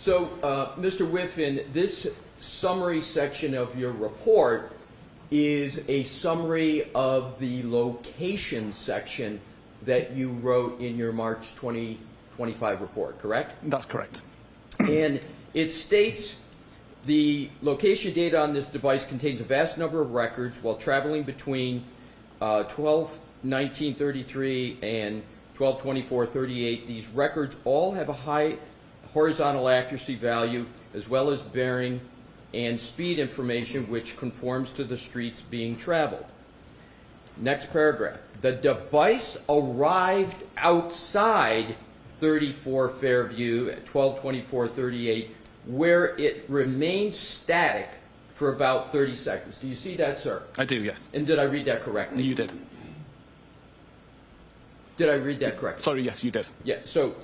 So, Mr. Whiffin, this summary section of your report is a summary of the location section that you wrote in your March 2025 report, correct? That's correct. And it states the location data on this device contains a vast number of records while traveling between 12/19/33 and 12/24/38. These records all have a high horizontal accuracy value as well as bearing and speed information which conforms to the streets being traveled. Next paragraph. The device arrived outside 34 Fairview at 12/24/38 where it remained static for about 30 seconds. Do you see that, sir? I do, yes. And did I read that correctly? You did. Did I read that correctly? Sorry, yes, you did. Yeah, so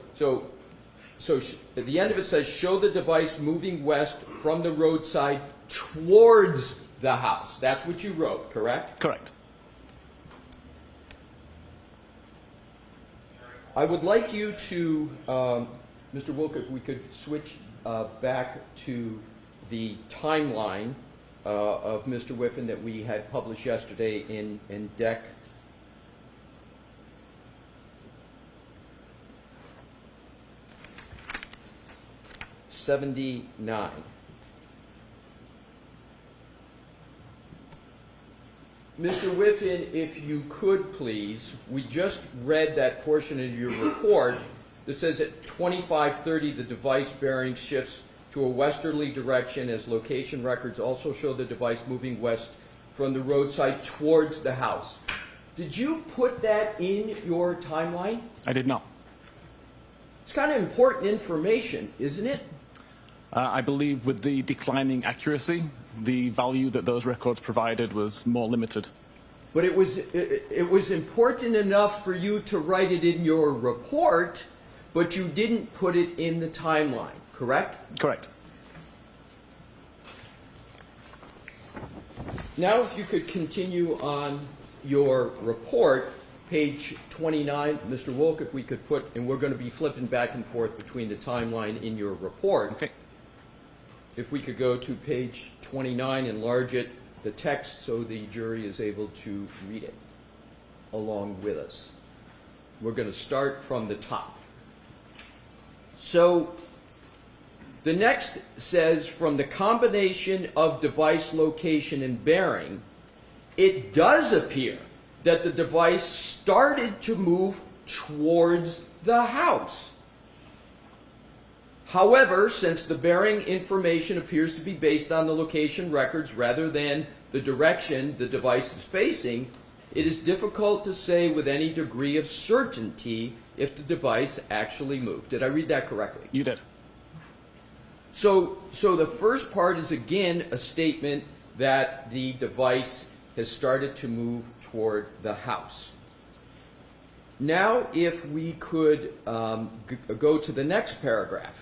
at the end of it says, show the device moving west from the roadside towards the house. That's what you wrote, correct? Correct. I would like you to, Mr. Wilk, if we could switch back to the timeline of Mr. Whiffin that we had published yesterday in DEC 79. Mr. Whiffin, if you could please, we just read that portion of your report that says at 25:30 the device bearing shifts to a westerly direction as location records also show the device moving west from the roadside towards the house. Did you put that in your timeline? I did not. It's kind of important information, isn't it? I believe with the declining accuracy, the value that those records provided was more limited. But it was important enough for you to write it in your report, but you didn't put it in the timeline, correct? Correct. Now if you could continue on your report, page 29, Mr. Wilk, if we could put, and we're going to be flipping back and forth between the timeline in your report. Okay. If we could go to page 29, enlarge it, the text, so the jury is able to read it along with us. We're going to start from the top. So the next says, from the combination of device location and bearing, it does appear that the device started to move towards the house. However, since the bearing information appears to be based on the location records rather than the direction the device is facing, it is difficult to say with any degree of certainty if the device actually moved. Did I read that correctly? You did. So the first part is again a statement that the device has started to move toward the house. Now if we could go to the next paragraph.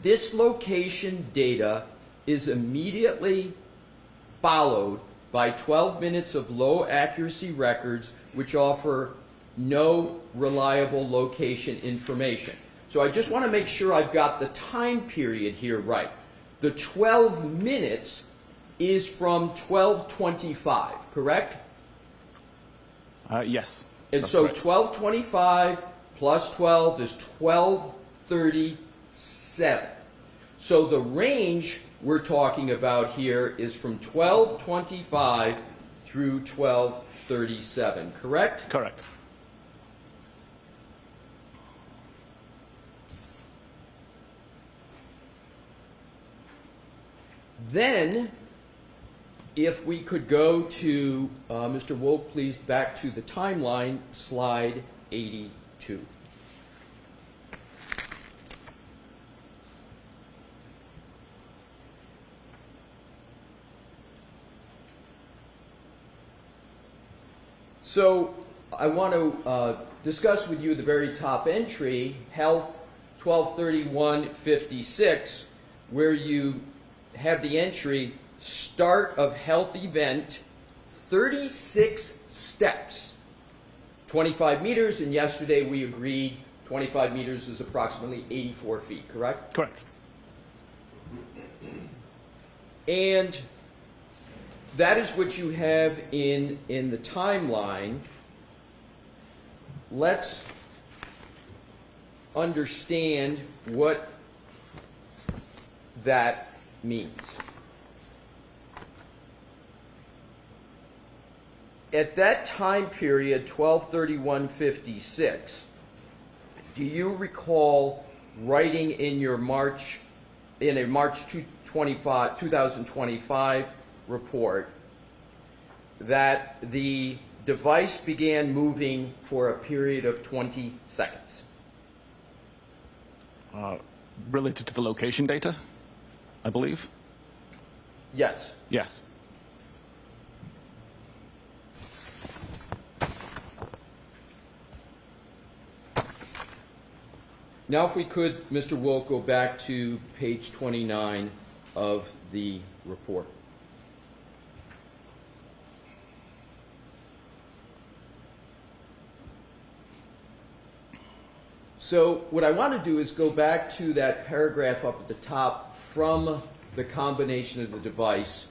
This location data is immediately followed by 12 minutes of low accuracy records which offer no reliable location information. So I just want to make sure I've got the time period here right. The 12 minutes is from 12:25, correct? Yes. And so correct. 12:25 plus 12 is 12:37. So the range we're talking about here is from 12:25 through 12:37, correct? Correct. Then, if we could go to, Mr. Wolk, please, back to the timeline, slide 82. So I want to discuss with you the very top entry, Health 12/31/56, where you have the entry, start of health event, 36 steps, 25 meters, and yesterday we agreed 25 meters is approximately 84 feet, correct? Correct. And that is what you have in the timeline. Let's understand what that means. At that time period, 12/31/56, do you recall writing in your March 2025 report that the device began moving for a period of 20 seconds? Related to the location data, I believe? Yes. Yes. Now, if we could, Mr. Wilk, go back to page 29 of the report. So what I want to do is go back to that paragraph up at the top from the combination of the device.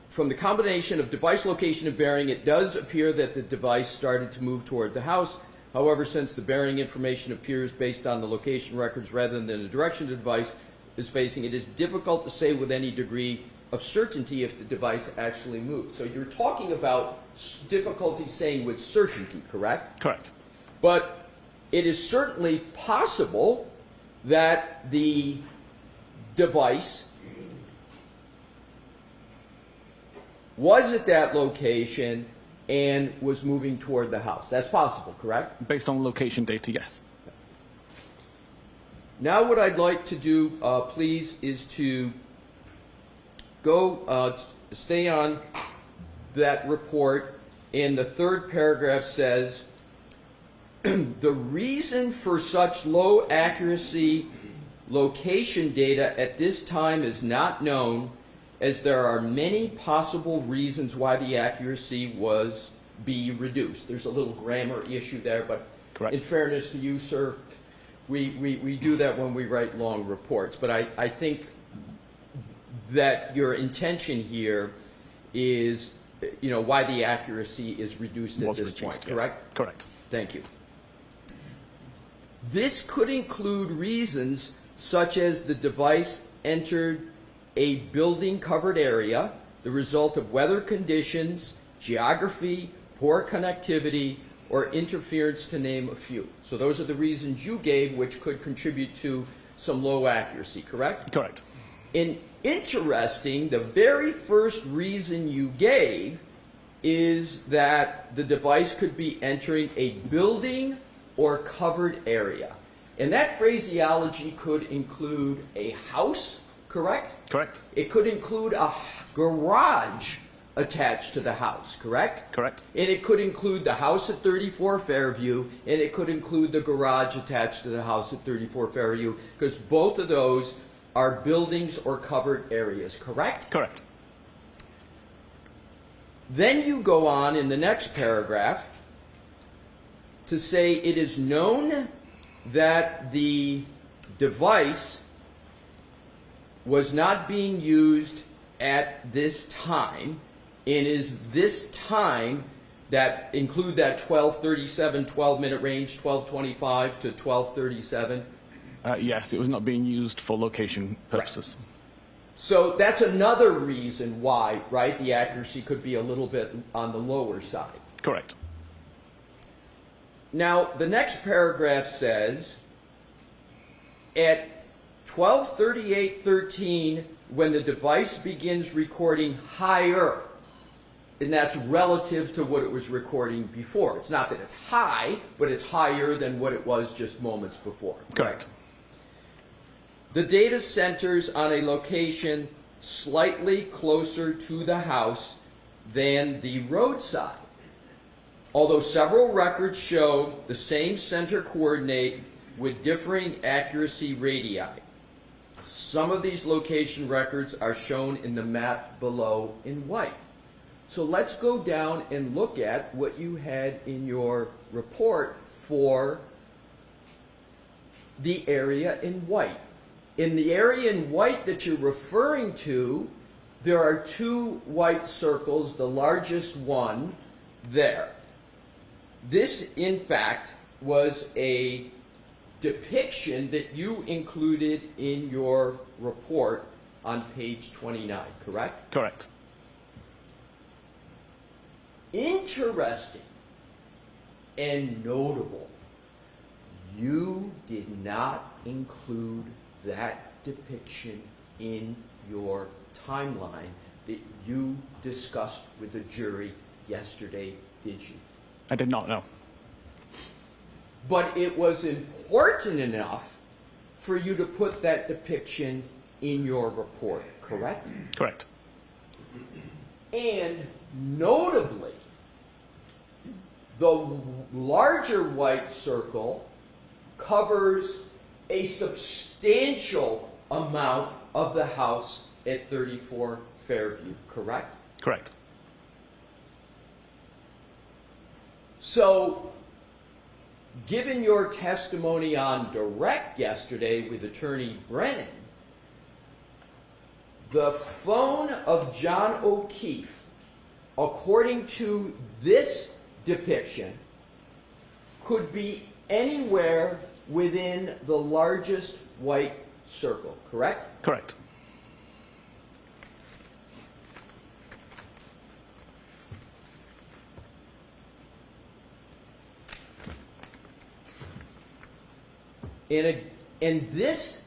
From the combination of device location and bearing, it does appear that the device started to move toward the house. However, since the bearing information appears based on the location records rather than the direction the device is facing, it is difficult to say with any degree of certainty if the device actually moved. So you're talking about difficulty saying with certainty, correct? Correct. But it is certainly possible that the device was at that location and was moving toward the house. That's possible, correct? Based on location data, yes. Now what I'd like to do, please, is to go, stay on that report, and the third paragraph says, the reason for such low accuracy location data at this time is not known, as there are many possible reasons why the accuracy be reduced. There's a little grammar issue there, but correct. In fairness to you, sir, we do that when we write long reports. But I think that your intention here is, why the accuracy is reduced at this point, correct? Yes. Correct. Thank you. This could include reasons such as the device entered a building-covered area, the result of weather conditions, geography, poor connectivity, or interference, to name a few. So those are the reasons you gave, which could contribute to some low accuracy, correct? Correct. And interesting, the very first reason you gave is that the device could be entering a building or covered area. And that phraseology could include a house, correct? Correct. It could include a garage attached to the house, correct? Correct. And it could include the house at 34 Fairview, and it could include the garage attached to the house at 34 Fairview, because both of those are buildings or covered areas, correct? Correct. Then you go on in the next paragraph to say it is known that the device was not being used at this time, and is this time that include that 12:37, 12-minute range, 12:25 to 12:37? Yes, it was not being used for location purposes. Right. So that's another reason why, right, the accuracy could be a little bit on the lower side. Correct. Now, the next paragraph says, at 12:38:13, when the device begins recording higher, and that's relative to what it was recording before. It's not that it's high, but it's higher than what it was just moments before. Correct. The data centers on a location slightly closer to the house than the roadside. Although several records show the same center coordinate with differing accuracy radii. Some of these location records are shown in the map below in white. So let's go down and look at what you had in your report for the area in white. In the area in white that you're referring to, there are two white circles, the largest one there. This, in fact, was a depiction that you included in your report on page 29, correct? Correct. Interesting and notable, you did not include that depiction in your timeline that you discussed with the jury yesterday, did you? I did not know. But it was important enough for you to put that depiction in your report, correct? Correct. And notably, the larger white circle covers a substantial amount of the house at 34 Fairview, correct? Correct. So, given your testimony on direct yesterday with Attorney Brennan, the phone of John O'Keefe, according to this depiction, could be anywhere within the largest white circle, correct? Correct. And this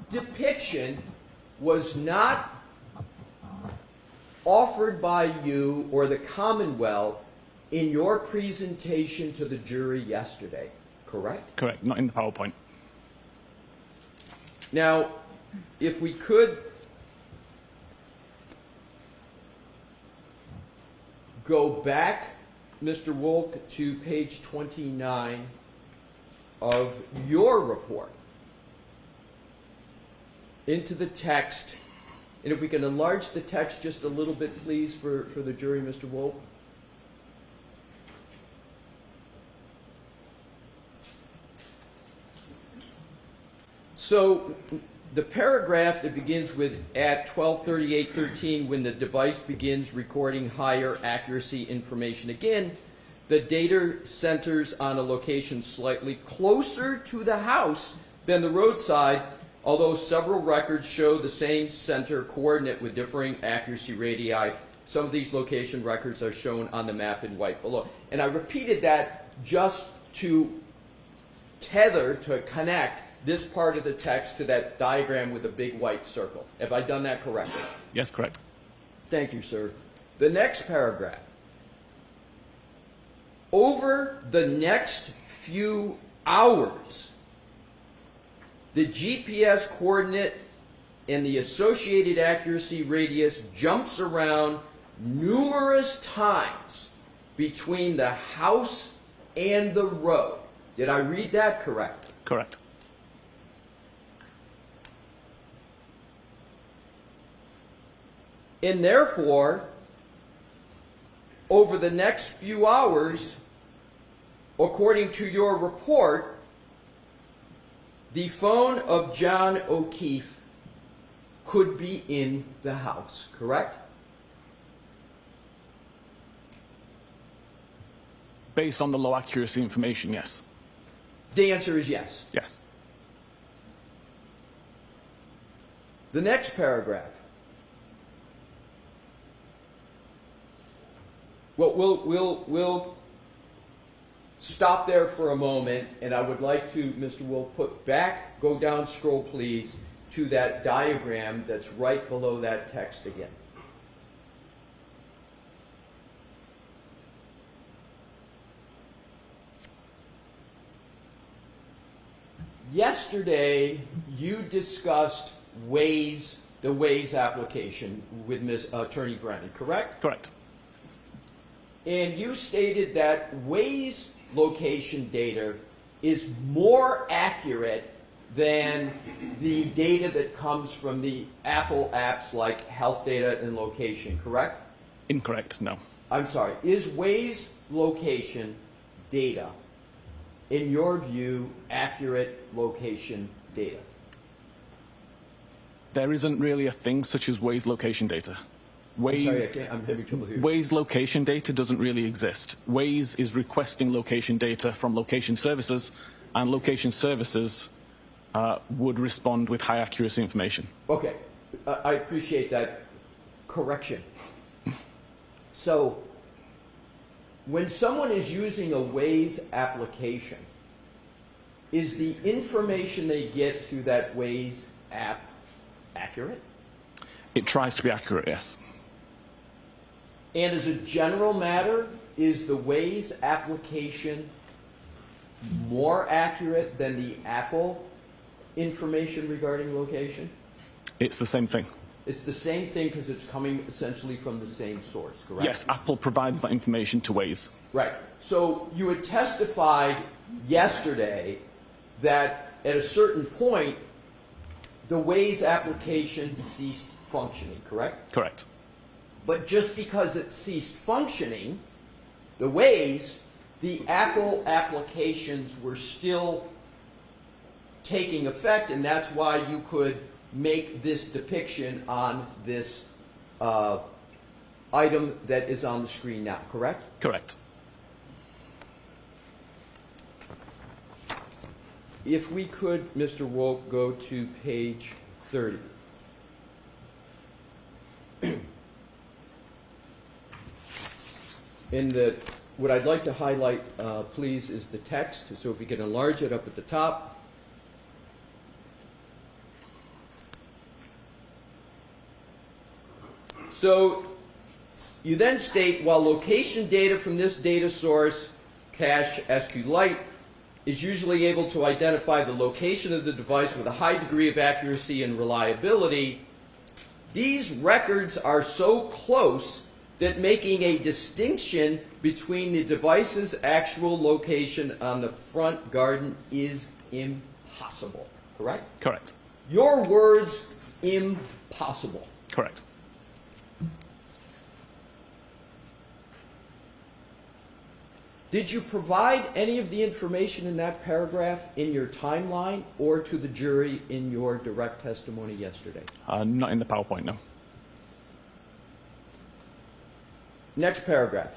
depiction was not offered by you or the Commonwealth in your presentation to the jury yesterday, correct? Correct. Not in the PowerPoint. Now, if we could go back, Mr. Wolk, to page 29 of your report, into the text, and if we can enlarge the text just a little bit, please, for the jury, Mr. Wolk. So the paragraph that begins with at 12:38:13, when the device begins recording higher accuracy information. Again, the data centers on a location slightly closer to the house than the roadside, although several records show the same center coordinate with differing accuracy radii. Some of these location records are shown on the map in white below. And I repeated that just to tether, to connect this part of the text to that diagram with the big white circle. Have I done that correctly? Yes, correct. Thank you, sir. The next paragraph. Over the next few hours, the GPS coordinate and the associated accuracy radius jumps around numerous times between the house and the road. Did I read that correctly? Correct. And therefore, over the next few hours, according to your report, the phone of John O'Keefe could be in the house, correct? Based on the low accuracy information, yes. The answer is yes. Yes. The next paragraph. Well, we'll stop there for a moment, and I would like to, Mr. Will, go down, scroll please, to that diagram that's right below that text again. Yesterday, you discussed the Waze application with Attorney Brennan, correct? Correct. And you stated that Waze location data is more accurate than the data that comes from the Apple apps like Health Data and Location, correct? Incorrect, no. I'm sorry. Is Waze location data in your view, accurate location data? There isn't really a thing such as Waze location data. I'm having trouble hearing. Waze location data doesn't really exist. Waze is requesting location data from location services, and location services would respond with high accuracy information. Okay, I appreciate that correction. So, when someone is using a Waze application, is the information they get through that Waze app accurate? It tries to be accurate, yes. And as a general matter, is the Waze application more accurate than the Apple information regarding location? It's the same thing. It's the same thing because it's coming essentially from the same source, correct? Yes, Apple provides that information to Waze. Right. So you had testified yesterday that at a certain point, the Waze application ceased functioning, correct? Correct. But just because it ceased functioning, the Waze, the Apple applications were still taking effect, and that's why you could make this depiction on this item that is on the screen now, correct? Correct. If we could, Mr. Wolk, go to page 30. What I'd like to highlight, please, is the text. So if we can enlarge it up at the top. So you then state, while location data from this data source, cache SQLite, is usually able to identify the location of the device with a high degree of accuracy and reliability, these records are so close that making a distinction between the device's actual location on the front garden is impossible, correct? Correct. Your words, impossible. Correct. Did you provide any of the information in that paragraph in your timeline or to the jury in your direct testimony yesterday? Not in the PowerPoint, no. Next paragraph.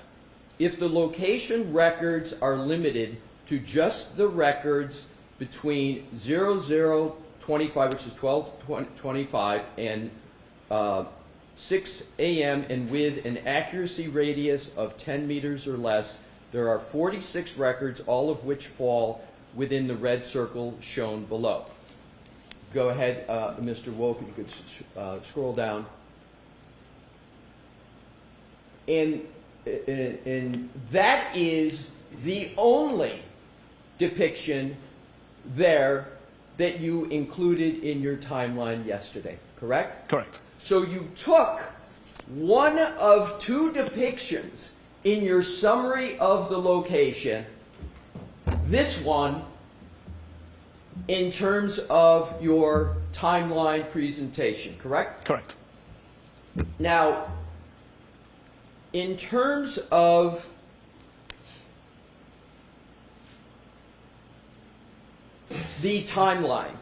If the location records are limited to just the records between 0025, which is 12:25, and 6 a.m. and with an accuracy radius of 10 meters or less, there are 46 records, all of which fall within the red circle shown below. Go ahead, Mr. Wolk, if you could scroll down. And that is the only depiction there that you included in your timeline yesterday, correct? Correct. So you took one of two depictions in your summary of the location, this one, in terms of your timeline presentation, correct? Correct. Now, in terms of the timeline,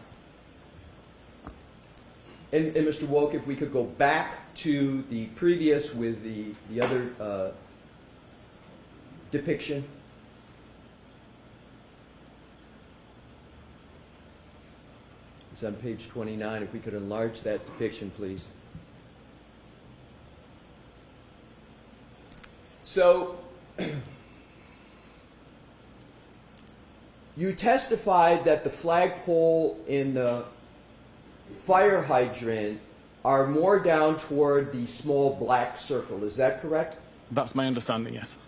and Mr. Wolk, if we could go back to the previous with the other depiction. It's on page 29. If we could enlarge that depiction, please. So, you testified that the flagpole in the fire hydrant are more down toward the small black circle. Is that correct? That's my understanding, yes.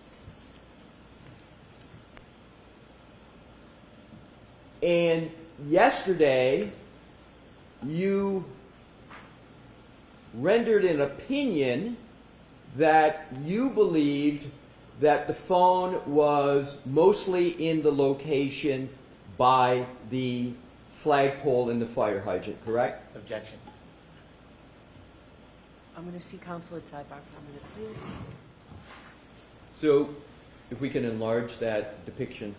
And yesterday, you rendered an opinion that you believed that the phone was mostly in the location by the flagpole in the fire hydrant, correct? Objection. I'm going to see counsel at sidebar for a minute, please. So, if we can enlarge that depiction.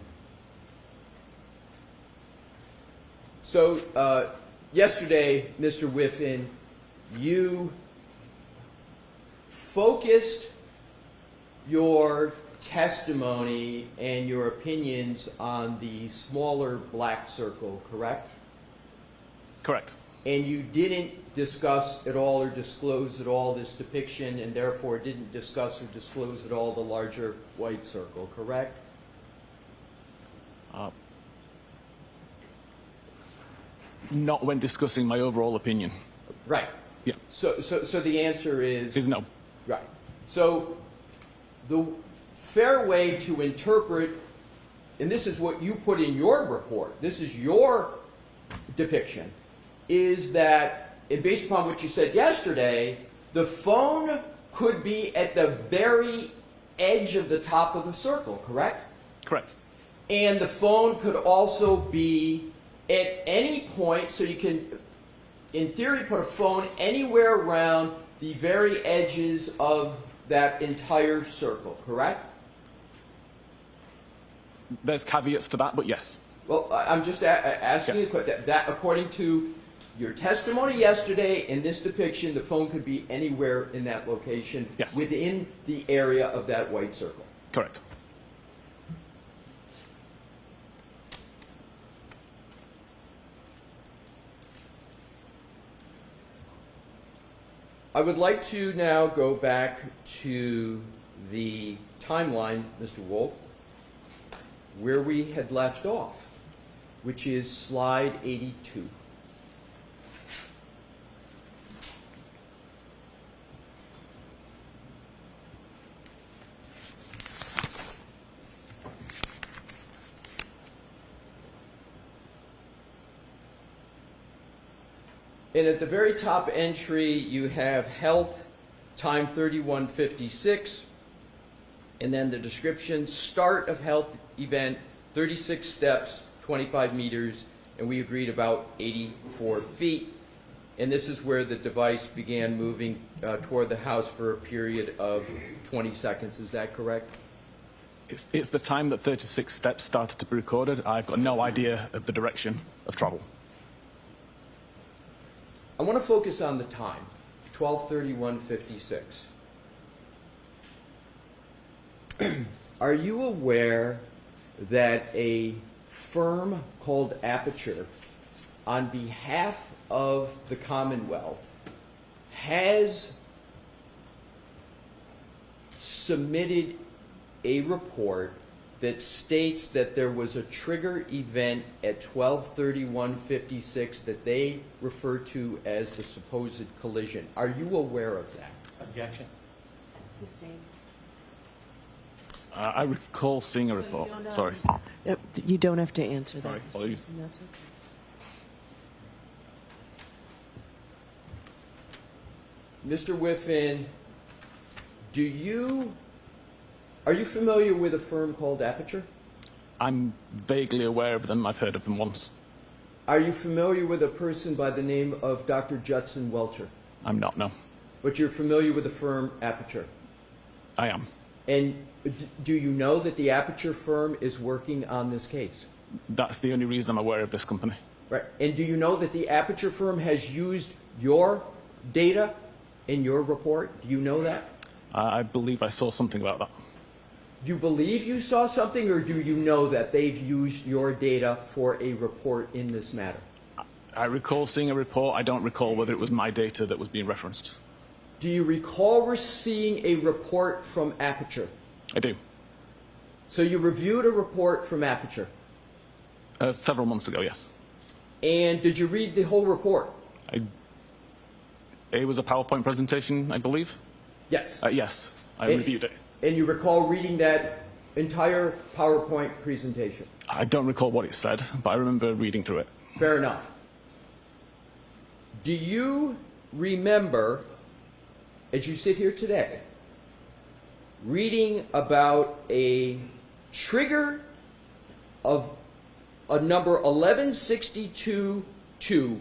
So yesterday, Mr. Whiffin, you focused your testimony and your opinions on the smaller black circle, correct? Correct. And you didn't discuss at all or disclose at all this depiction, and therefore didn't discuss or disclose at all the larger white circle, correct? Not when discussing my overall opinion. Right. Yeah. So the answer Is no. right. So the fair way to interpret, and this is what you put in your report, this is your depiction, is that, and based upon what you said yesterday, the phone could be at the very edge of the top of the circle, correct? Correct. And the phone could also be at any point, so you can, in theory, put a phone anywhere around the very edges of that entire circle, correct? There's caveats to that, but yes. Well, I'm just asking Yes. you that according to your testimony yesterday in this depiction, the phone could be anywhere in that location Yes. within the area of that white circle. Correct. I would like to now go back to the timeline, Mr. Wolf, where we had left off, which is slide 82. And at the very top entry, you have health, time 31:56, and then the description, start of health event, 36 steps, 25 meters, and we agreed about 84 feet. And this is where the device began moving toward the house for a period of 20 seconds. Is that correct? It's the time that 36 steps started to be recorded. I've got no idea of the direction of travel. I want to focus on the time, 12:31:56. Are you aware that a firm called Aperture, on behalf of the Commonwealth, has submitted a report that states that there was a trigger event at 12:31:56 that they refer to as the supposed collision? Are you aware of that? Objection. Sustained. I recall seeing a report. Sorry. You don't have to answer that. Sorry, Mr. apologies. Wilson, that's okay. Mr. Whiffin, are you familiar with a firm called Aperture? I'm vaguely aware of them. I've heard of them once. Are you familiar with a person by the name of Dr. Judson Welcher? I'm not, no. But you're familiar with the firm Aperture. I am. And do you know that the Aperture firm is working on this case? That's the only reason I'm aware of this company. Right. And do you know that the Aperture firm has used your data in your report? Do you know that? I believe I saw something about that. You believe you saw something, or do you know that they've used your data for a report in this matter? I recall seeing a report. I don't recall whether it was my data that was being referenced. Do you recall seeing a report from Aperture? I do. So you reviewed a report from Aperture. Several months ago, yes. And did you read the whole report? It was a PowerPoint presentation, I believe. Yes. Yes, I reviewed it. And you recall reading that entire PowerPoint presentation? I don't recall what it said, but I remember reading through it. Fair enough. Do you remember, as you sit here today, reading about a trigger of a number 1162-2? Do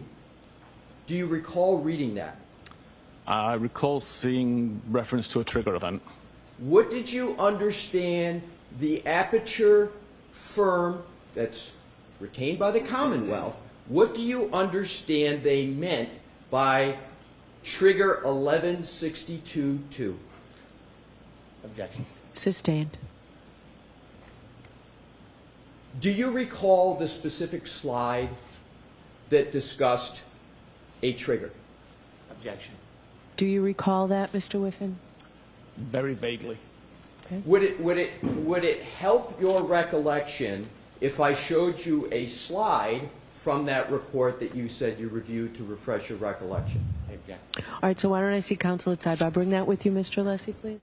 you recall reading that? I recall seeing reference to a trigger event. What did you understand the Aperture firm that's retained by the Commonwealth, What do you understand they meant by trigger 1162.2? Objection. Sustained. Do you recall the specific slide that discussed a trigger? Objection. Do you recall that, Mr. Whiffin? Very vaguely. Would it help your recollection if I showed you a slide from that report that you said you reviewed to refresh your recollection? I object. All right, so why don't I see counsel at sidebar? Bring that with you, Mr. Alessi, please.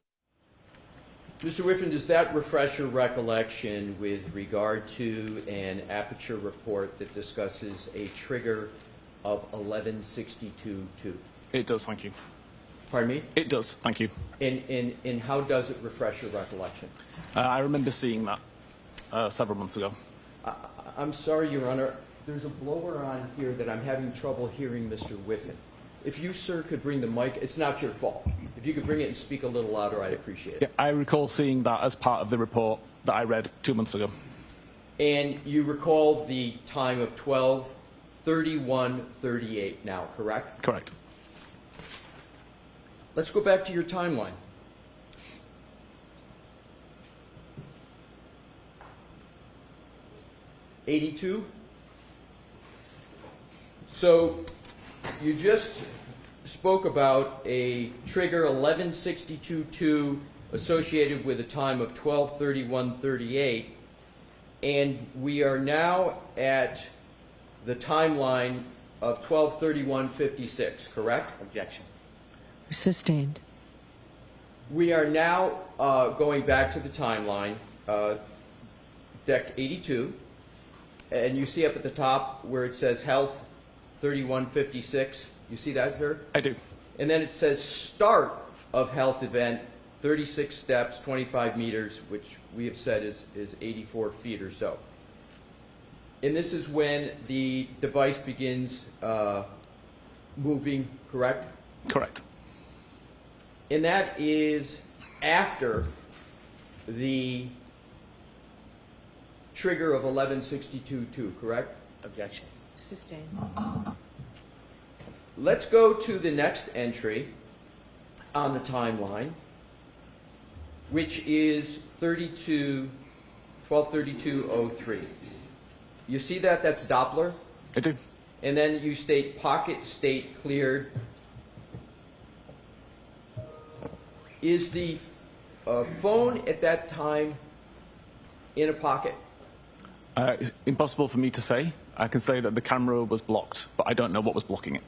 Mr. Whiffin, does that refresh your recollection with regard to an aperture report that discusses a trigger of 1162.2? It does, thank you. Pardon me? It does, thank you. And how does it refresh your recollection? I remember seeing that several months ago. I'm sorry, Your Honor. There's a blower on here that I'm having trouble hearing Mr. Whiffin. If you, sir, could bring the mic, it's not your fault. If you could bring it and speak a little louder, I'd appreciate it. Yeah, I recall seeing that as part of the report that I read 2 months ago. And you recall the time of 12:31:38 now, correct? Correct. Let's go back to your timeline. '82. So you just spoke about a trigger 1162.2 associated with a time of 12:31:38, and we are now at the timeline of 12:31:56, correct? Objection. Sustained. We are now going back to the timeline, deck 82, and you see up at the top where it says health 31:56. You see that, sir? I do. And then it says start of health event, 36 steps, 25 meters, which we have said is 84 feet or so. And this is when the device begins moving, correct? Correct. And that is after the trigger of 1162.2, correct? Objection. Sustained. Let's go to the next entry on the timeline, which is 1232:03. You see that? That's Doppler. I do. And then you state pocket state cleared. Is the phone at that time in a pocket? It's impossible for me to say. I can say that the camera was blocked, but I don't know what was blocking it.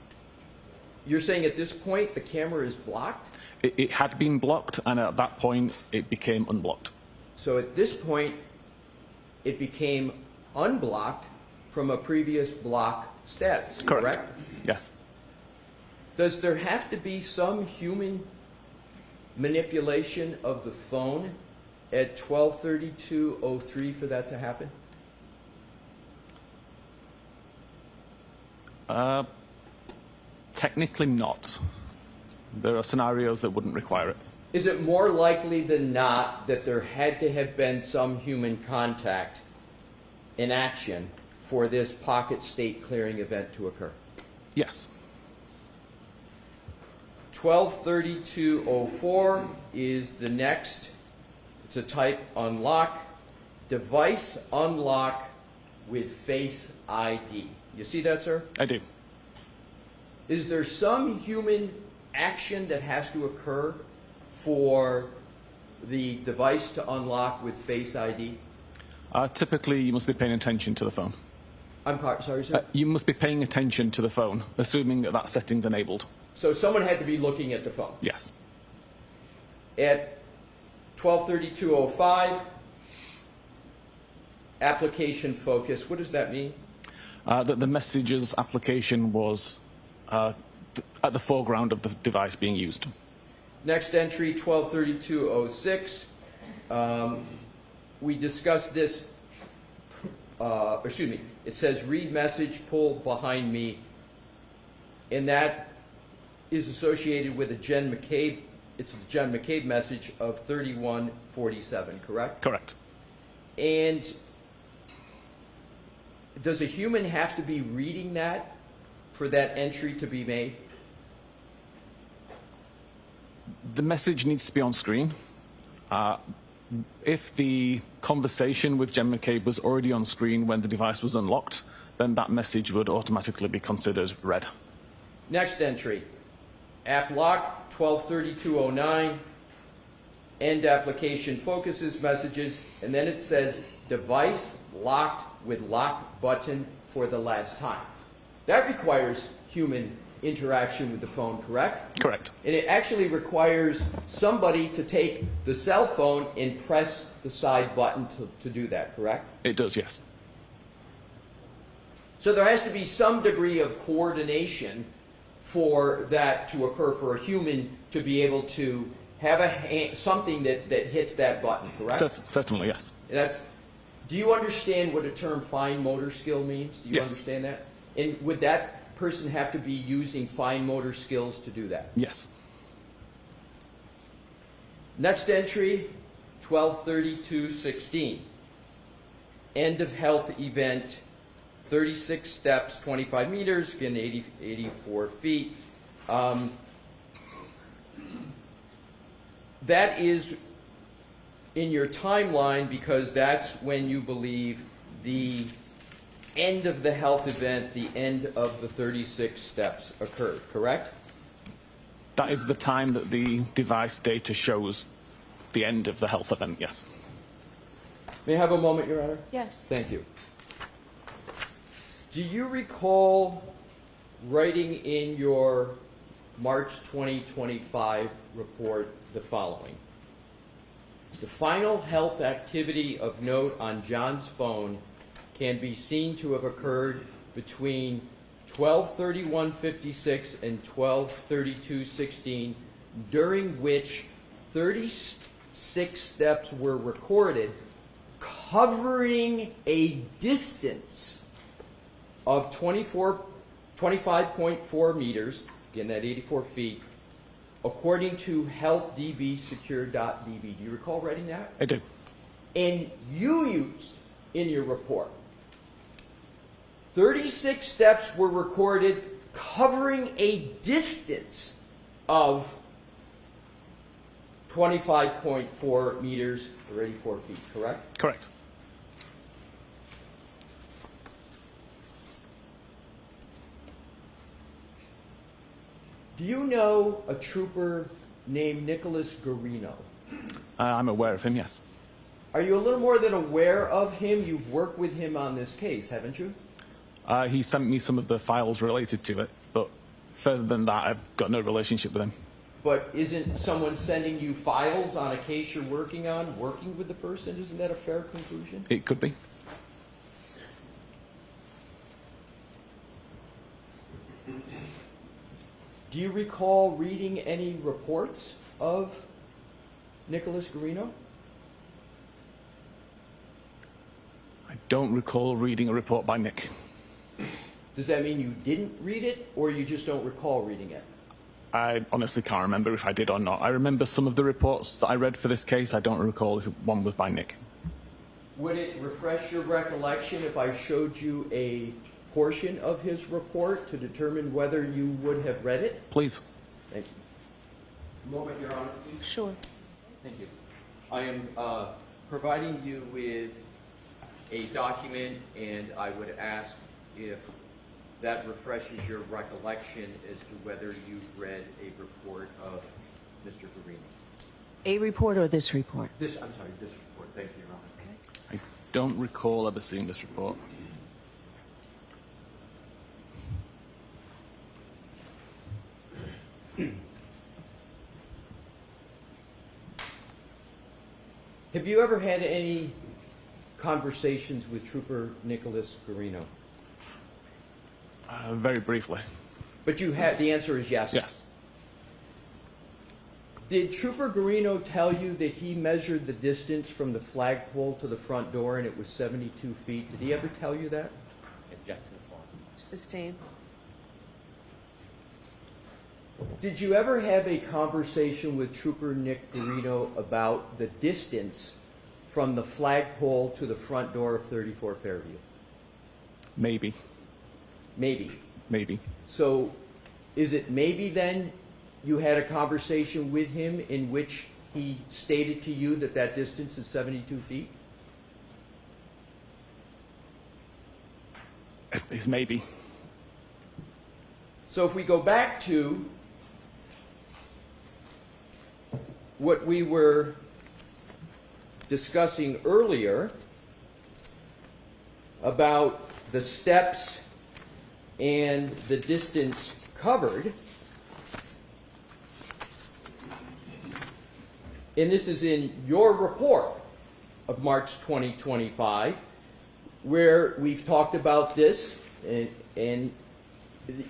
You're saying at this point the camera is blocked? It had been blocked, and at that point, it became unblocked. So at this point, it became unblocked from a previous block status, correct? Yes. Does there have to be some human manipulation of the phone at 12:32:03 for that to happen? Technically not. There are scenarios that wouldn't require it. Is it more likely than not that there had to have been some human contact in action for this pocket state clearing event to occur? Yes. 12:32:04 is the next. It's a type unlock. Device unlock with Face ID. You see that, sir? I do. Is there some human action that has to occur for the device to unlock with Face ID? Typically, you must be paying attention to the phone. Sorry, sir? You must be paying attention to the phone, assuming that that setting's enabled. So someone had to be looking at the phone. Yes. At 12:32:05, application focus. What does that mean? That the messages application was at the foreground of the device being used. Next entry, 12:32:06. We discussed this, it says read message, pull behind me, and that is associated with a Jen McCabe, it's the Jen McCabe message of 31:47, correct? Correct. And does a human have to be reading that for that entry to be made? The message needs to be on screen. If the conversation with Jen McCabe was already on screen when the device was unlocked, then that message would automatically be considered read. Next entry, app lock 123209, end application focuses messages, and then it says device locked with lock button for the last time. That requires human interaction with the phone, correct? Correct. And it actually requires somebody to take the cell phone and press the side button to do that, correct? It does, yes. So there has to be some degree of coordination for that to occur, for a human to be able to have something that hits that button, correct? Certainly, yes. And do you understand what the term fine motor skill means? Do you Yes. understand that? And would that person have to be using fine motor skills to do that? Yes. Next entry, 123216. End of health event, 36 steps, 25 meters, again 84 feet. That is in your timeline because that's when you believe the end of the health event, the end of the 36 steps occurred, correct? That is the time that the device data shows the end of the health event, yes. May I have a moment, Your Honor? Yes. Thank you. Do you recall writing in your March 2025 report the following? The final health activity of note on John's phone can be seen to have occurred between 12:31:56 and 12:32:16, during which 36 steps were recorded, covering a distance of 25.4 meters, again that 84 feet, according to healthdbsecure.db. Do you recall writing that? I do. And you used in your report 36 steps were recorded covering a distance of 25.4 meters or 84 feet, correct? Correct. Do you know a trooper named Nicholas Garino? I'm aware of him, yes. Are you a little more than aware of him? You've worked with him on this case, haven't you? He sent me some of the files related to it, but further than that, I've got no relationship with him. But isn't someone sending you files on a case you're working on, working with the person? Isn't that a fair conclusion? It could be. Do you recall reading any reports of Nicholas Garino? I don't recall reading a report by Nick. Does that mean you didn't read it, or you just don't recall reading it? I honestly can't remember if I did or not. I remember some of the reports that I read for this case. I don't recall if one was by Nick. Would it refresh your recollection if I showed you a portion of his report to determine whether you would have read it? Please. Thank you. Moment, Your Honor, please. Sure. Thank you. I am providing you with a document, and I would ask if that refreshes your recollection as to whether you've read a report of Mr. Garino. A report or this report? This report. Thank you, Your Honor. I don't recall ever seeing this report. Have you ever had any conversations with Trooper Nicholas Garino? Very briefly. But you had, the answer is yes. Yes. Did Trooper Garino tell you that he measured the distance from the flagpole to the front door and it was 72 feet? Did he ever tell you that? Object to the floor. Sustained. Did you ever have a conversation with Trooper Nick Garino about the distance from the flagpole to the front door of 34 Fairview? Maybe. Maybe. Maybe. So is it maybe then you had a conversation with him in which he stated to you that that distance is 72 feet? It's maybe. So if we go back to what we were discussing earlier about the steps and the distance covered, and this is in your report of March 2025, where we've talked about this, and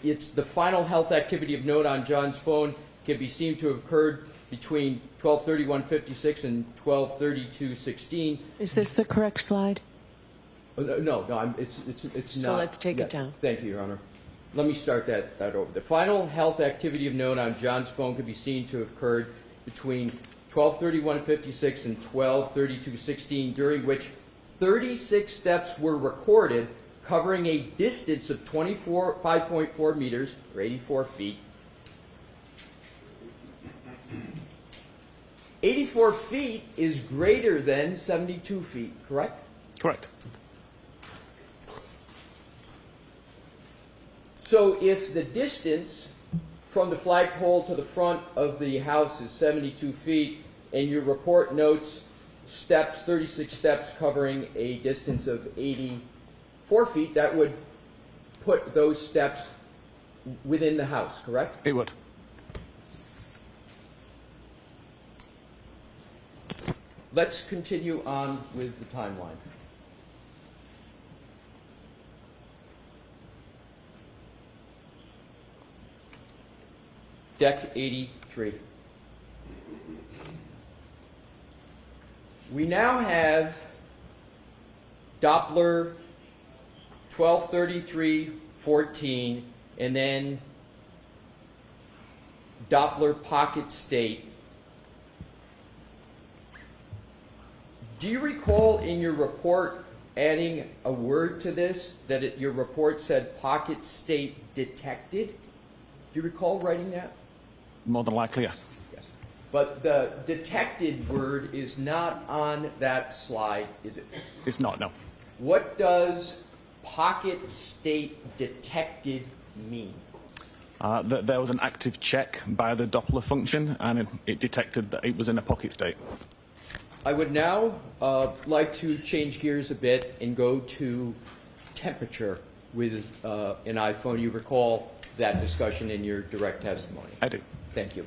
it's the final health activity of note on John's phone can be seen to have occurred between 12:31:56 and 12:32:16. Is this the correct slide? No, it's not. So let's take it down. Thank you, Your Honor. Let me start that over. The final health activity of note on John's phone could be seen to have occurred between 12:31:56 and 12:32:16, during which 36 steps were recorded, covering a distance of 5.4 meters, or 84 feet. 84 feet is greater than 72 feet, correct? Correct. So if the distance from the flagpole to the front of the house is 72 feet, and your report notes steps, 36 steps covering a distance of 84 feet, that would put those steps within the house, correct? It would. Let's continue on with the timeline. Deck 83. We now have Doppler 1233:14, and then Doppler pocket state. Do you recall in your report adding a word to this, that your report said pocket state detected? Do you recall writing that? More than likely, yes. Yes. But the detected word is not on that slide, is it? It's not, no. What does pocket state detected mean? There was an active check by the Doppler function, and it detected that it was in a pocket state. I would now like to change gears a bit and go to temperature with an iPhone. You recall that discussion in your direct testimony? I do. Thank you.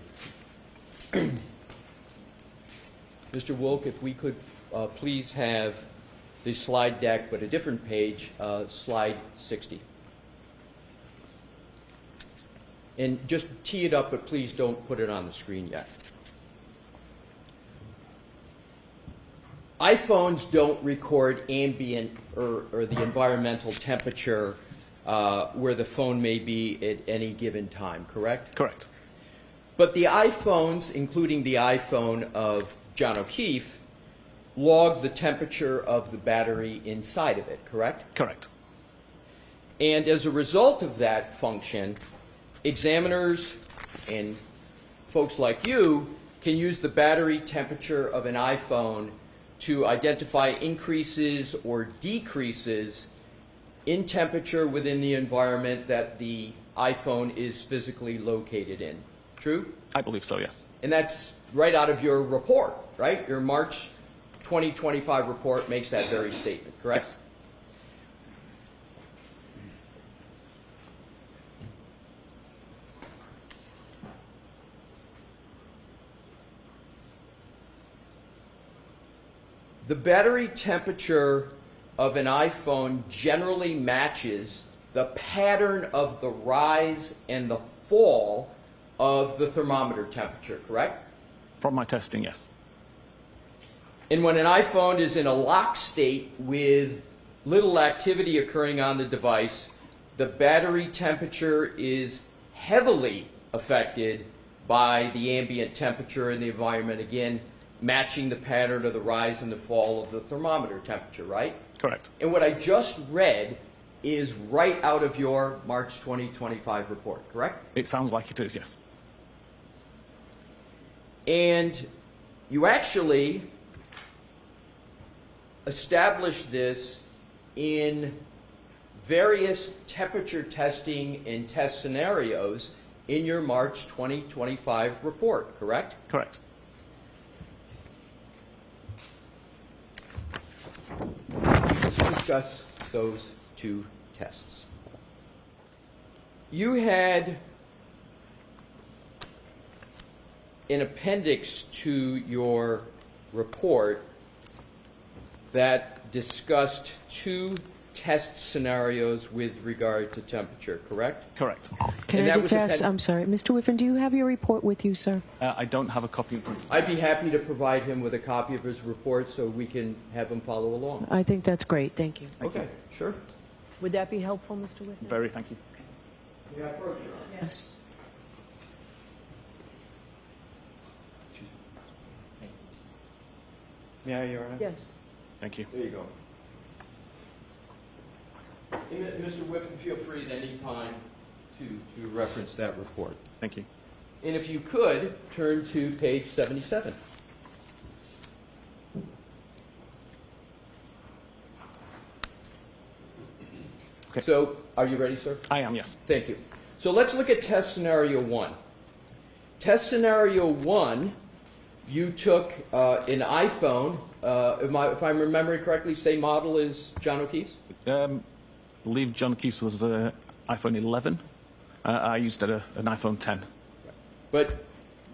Mr. Wilk, if we could please have the slide deck, but a different page, slide 60. And just tee it up, but please don't put it on the screen yet. iPhones don't record ambient or the environmental temperature where the phone may be at any given time, correct? Correct. But the iPhones, including the iPhone of John O'Keefe, log the temperature of the battery inside of it, correct? Correct. And as a result of that function, examiners and folks like you can use the battery temperature of an iPhone to identify increases or decreases in temperature within the environment that the iPhone is physically located in. True? I believe so, yes. And that's right out of your report, right? Your March 2025 report makes that very statement, correct? Yes. The battery temperature of an iPhone generally matches the pattern of the rise and the fall of the thermometer temperature, correct? From my testing, yes. And when an iPhone is in a lock state with little activity occurring on the device, the battery temperature is heavily affected by the ambient temperature in the environment, again, matching the pattern of the rise and the fall of the thermometer temperature, right? Correct. And what I just read is right out of your March 2025 report, correct? It sounds like it is, yes. And you actually established this in various temperature testing and test scenarios in your March 2025 report, correct? Correct. Let's discuss those two tests. You had an appendix to your report that discussed two test scenarios with regard to temperature, correct? Correct. Can And I that just was ask, I'm sorry, Mr. Whiffin, do you have your report with you, sir? I don't have a copy in front of me. I'd be happy to provide him with a copy of his report so we can have him follow along. I think that's great, thank you. Okay, sure. Would that be helpful, Mr. Whiffin? Very, thank you. Yes. May I, Your Honor? Yes. Thank you. There you go. And Mr. Whiffin, feel free at any time to reference that report. Thank you. And if you could, turn to page 77. Okay. So, are you ready, sir? I am, yes. Thank you. So let's look at test scenario 1. Test scenario 1, you took an iPhone, if I'm remembering correctly, same model as John O'Keefe's? I believe John O'Keefe's was iPhone 11. I used an iPhone 10. But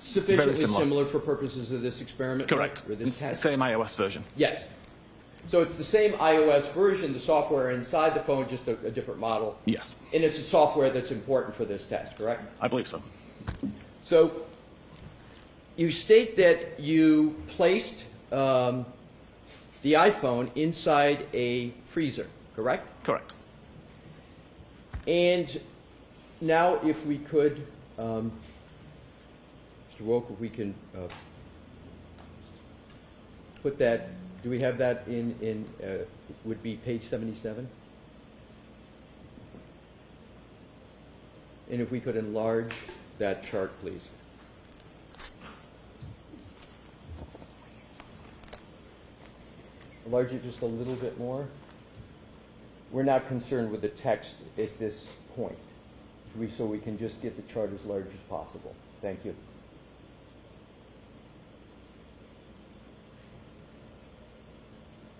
sufficiently Very similar. for purposes of this experiment? Correct. Or this test? Same iOS version. Yes. So it's the same iOS version, the software inside the phone, just a different model. Yes, And it's the software that's important for this test, correct? I believe so. So you state that you placed the iPhone inside a freezer, correct? Correct. And now if we could, Mr. Woke, if we can put that, do we have that in would be page 77? And if we could enlarge that chart, please. Enlarge it just a little bit more. We're not concerned with the text at this point, so we can just get the chart as large as possible. Thank you.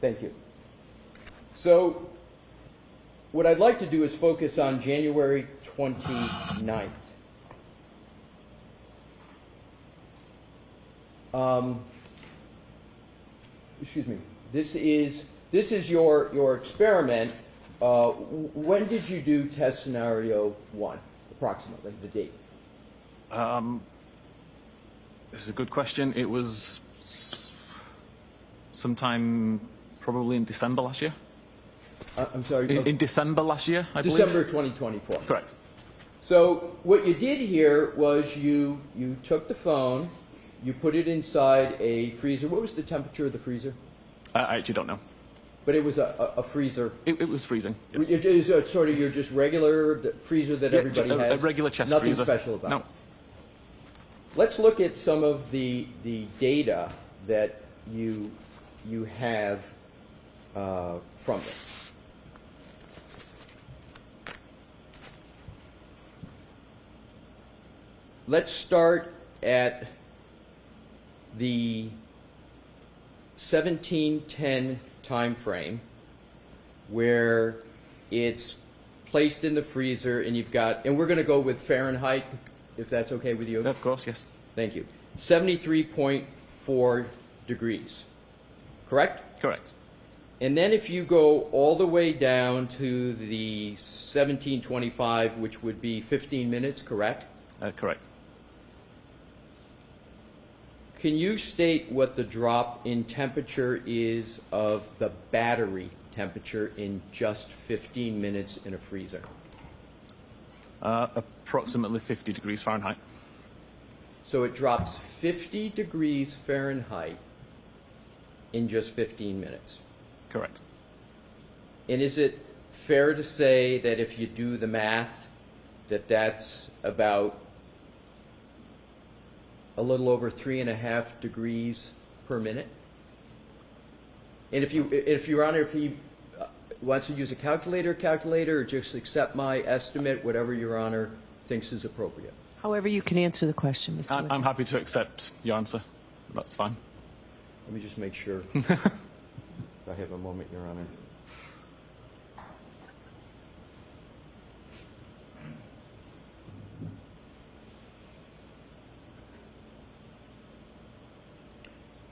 Thank you. So what I'd like to do is focus on January 29th. Excuse me. This is your experiment. When did you do test scenario 1, approximately, the date? This is a good question. It was sometime probably in December last year. I'm sorry. In December last year, I believe. December 2024. Correct. So what you did here was you took the phone, you put it inside a freezer. What was the temperature of the freezer? I actually don't know. But it was a freezer. It was freezing. Yes. It is sort of your just regular freezer that everybody has. A regular chest Nothing freezer. special about No. it. Let's look at some of the data that you have from this. Let's start at the 1710 time frame, where it's placed in the freezer, and you've got, and we're going to go with Fahrenheit, if that's okay with you. Of course, yes. Thank you. 73.4 degrees, correct? Correct. And then if you go all the way down to the 1725, which would be 15 minutes, correct? Correct. Can you state what the drop in temperature is of the battery temperature in just 15 minutes in a freezer? Approximately 50 degrees Fahrenheit. So it drops 50 degrees Fahrenheit in just 15 minutes. Correct. And is it fair to say that if you do the math, that that's about a little over 3.5 degrees per minute? And if Your Honor, if he wants to use a calculator, or just accept my estimate, whatever Your Honor thinks is appropriate. However you can answer the question, Mr. I'm Whiffin. happy to accept your answer. That's fine. Let me just make sure. If I have a moment, Your Honor.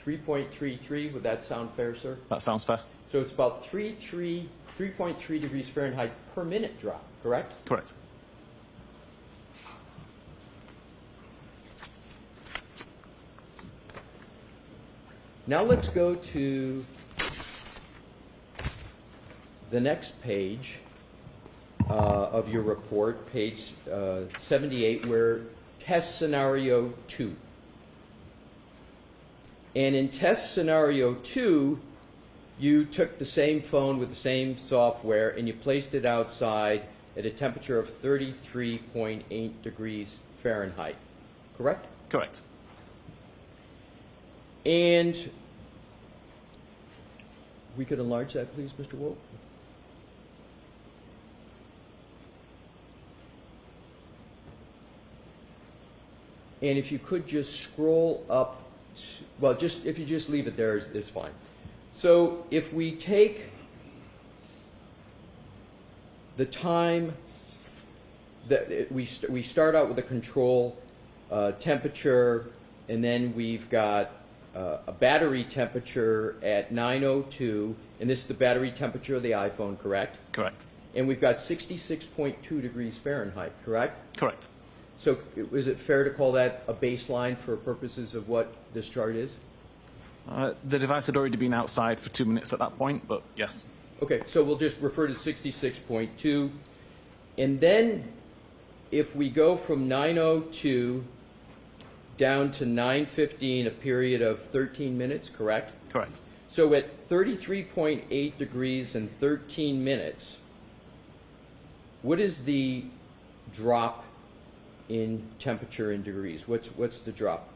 .33, would that sound fair, sir? That sounds fair. So it's about 3.3 degrees Fahrenheit per minute drop, correct? Correct. Now let's go to the next page of your report, page 78, where test scenario 2. And in test scenario 2, you took the same phone with the same software and you placed it outside at a temperature of 33.8 degrees Fahrenheit, correct? Correct. And we could enlarge that, please, Mr. Wolf. And if you could just scroll up, well, just if you just leave it there, it's fine. So if we take the time that we start out with a control temperature, and then we've got a battery temperature at 9:02, and this is the battery temperature of the iPhone, correct? Correct. And we've got 66.2 degrees Fahrenheit, correct? Correct. So is it fair to call that a baseline for purposes of what this chart is? The device had already been outside for 2 minutes at that point, but yes. Okay, so we'll just refer to 66.2. And then if we go from 9:02 down to 9:15, a period of 13 minutes, correct? Correct. So at 33.8 degrees and 13 minutes, what is the drop in temperature in degrees? What's the drop?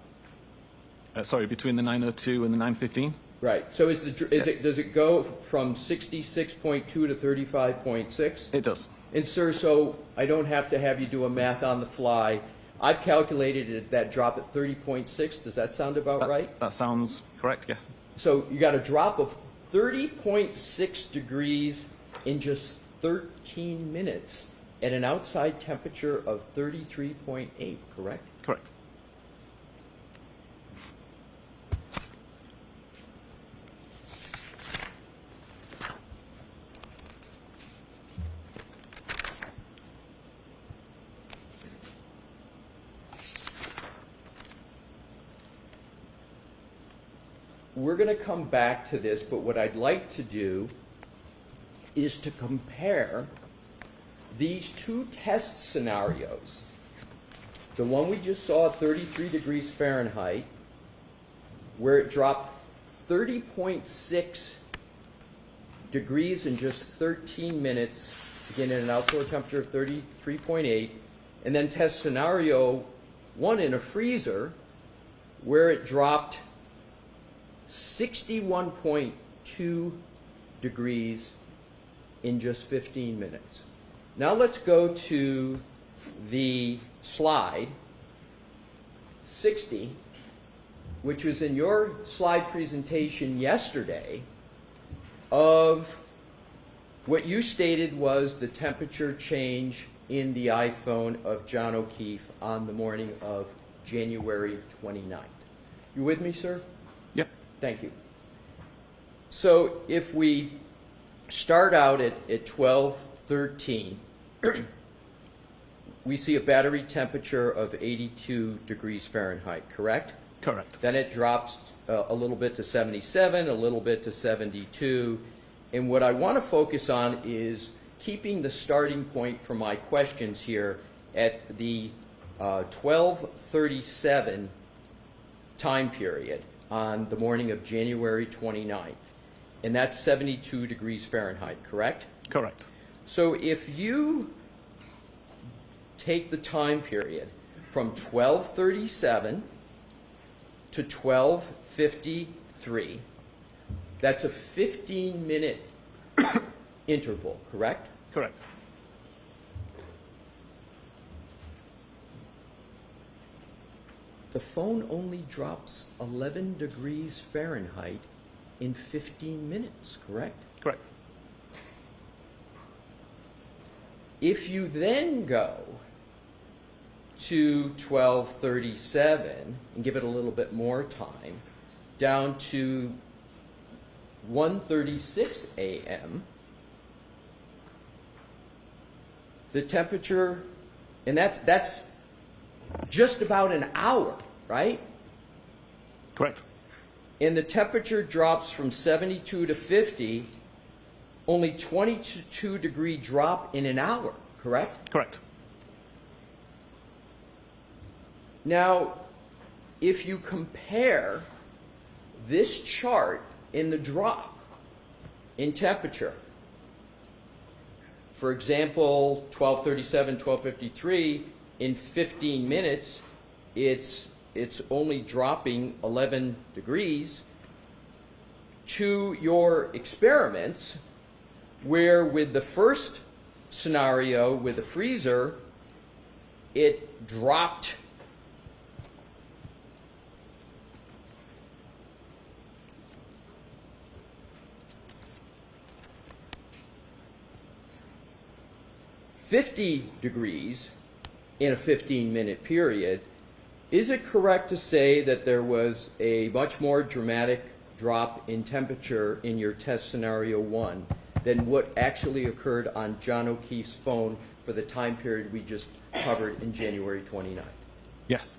Sorry, between the 9:02 and the 9:15? Right. So does it go from 66.2 to 35.6? It does. And sir, so I don't have to have you do a math on the fly. I've calculated that drop at 30.6. Does that sound about right? That sounds correct, yes. So you got a drop of 30.6 degrees in just 13 minutes at an outside temperature of 33.8, correct? Correct. We're going to come back to this, but what I'd like to do is to compare these two test scenarios. The one we just saw at 33 degrees Fahrenheit, where it dropped 30.6 degrees in just 13 minutes, again at an outdoor temperature of 33.8, and then test scenario 1 in a freezer, where it dropped 61.2 degrees in just 15 minutes. Now let's go to the slide 60, which was in your slide presentation yesterday, of what you stated was the temperature change in the iPhone of John O'Keefe on the morning of January 29th. You with me, sir? Yep. Thank you. So if we start out at 12:13, we see a battery temperature of 82 degrees Fahrenheit, correct? Correct. Then it drops a little bit to 77, a little bit to 72. And what I want to focus on is keeping the starting point for my questions here at the 12:37 time period on the morning of January 29th. And that's 72 degrees Fahrenheit, correct? Correct. So if you take the time period from 12:37 to 12:53, that's a 15-minute interval, correct? Correct. The phone only drops 11 degrees Fahrenheit in 15 minutes, correct? Correct. If you then go to 12:37 and give it a little bit more time, down to 1:36 a.m., the temperature, and that's just about an hour, right? Correct. And the temperature drops from 72 to 50, only 22-degree drop in an hour, correct? Correct. Now, if you compare this chart in the drop in temperature, for example, 12:37, 12:53, in 15 minutes, it's only dropping 11 degrees, to your experiments, where with the first scenario with the freezer, it dropped $50 degrees in a 15-minute period. Is it correct to say that there was a much more dramatic drop in temperature in your test scenario 1 than what actually occurred on John O'Keefe's phone for the time period we just covered in January 29th? Yes.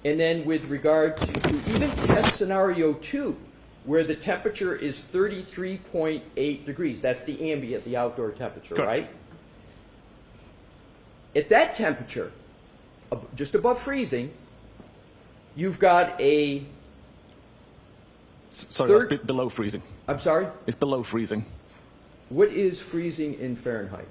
And then with regard to even test scenario 2, where the temperature is 33.8 degrees, that's the ambient, the outdoor temperature, Correct. right? At that temperature, just above freezing, you've got a... Sorry, that's below freezing. I'm sorry? It's below freezing. What is freezing in Fahrenheit?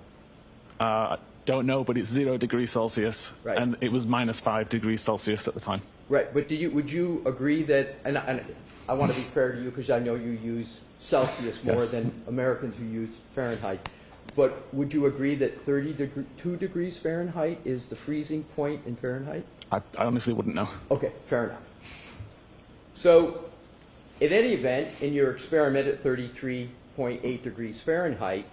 I don't know, but it's 0 degrees Celsius, Right. and it was -5 degrees Celsius at the time. Right, but would you agree that, and I want to be fair to you because I know you use Celsius more Yes. than Americans who use Fahrenheit, but would you agree that 32 degrees Fahrenheit is the freezing point in Fahrenheit? I honestly wouldn't know. Okay, fair enough. So, in any event, in your experiment at 33.8 degrees Fahrenheit,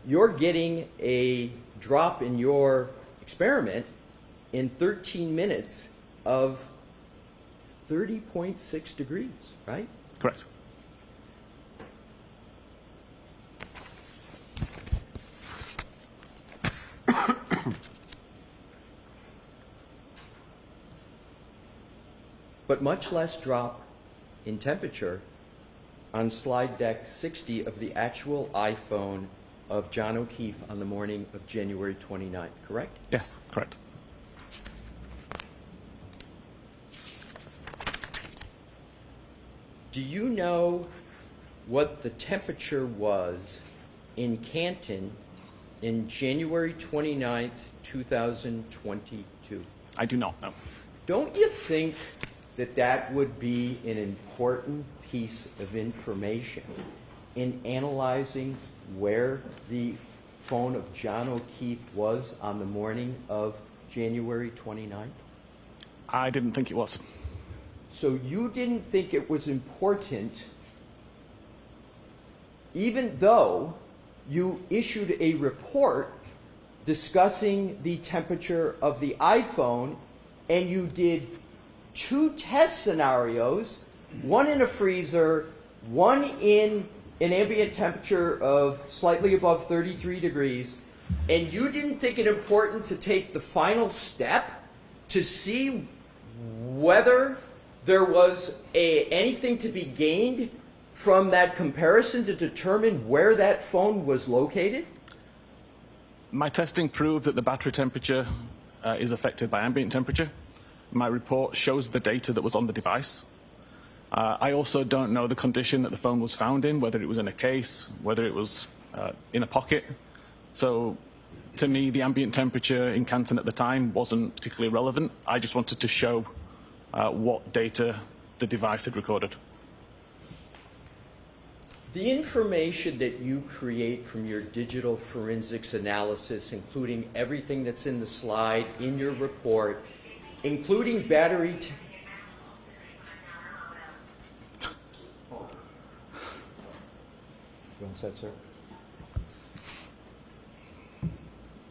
you're getting a drop in your experiment in 13 minutes of 30.6 degrees, right? Correct. But much less drop in temperature on slide deck 60 of the actual iPhone of John O'Keefe on the morning of January 29th, correct? Yes, correct. Do you know what the temperature was in Canton in January 29th, 2022? I do not know. Don't you think that that would be an important piece of information in analyzing where the phone of John O'Keefe was on the morning of January 29th? I didn't think it was. So you didn't think it was important, even though you issued a report discussing the temperature of the iPhone, and you did 2 test scenarios, one in a freezer, one in an ambient temperature of slightly above 33 degrees, and you didn't think it important to take the final step to see whether there was anything to be gained from that comparison to determine where that phone was located? My testing proved that the battery temperature is affected by ambient temperature. My report shows the data that was on the device. I also don't know the condition that the phone was found in, whether it was in a case, whether it was in a pocket. So to me, the ambient temperature in Canton at the time wasn't particularly relevant. I just wanted to show what data the device had recorded. The information that you create from your digital forensics analysis, including everything that's in the slide in your report, including battery... You want to set, sir?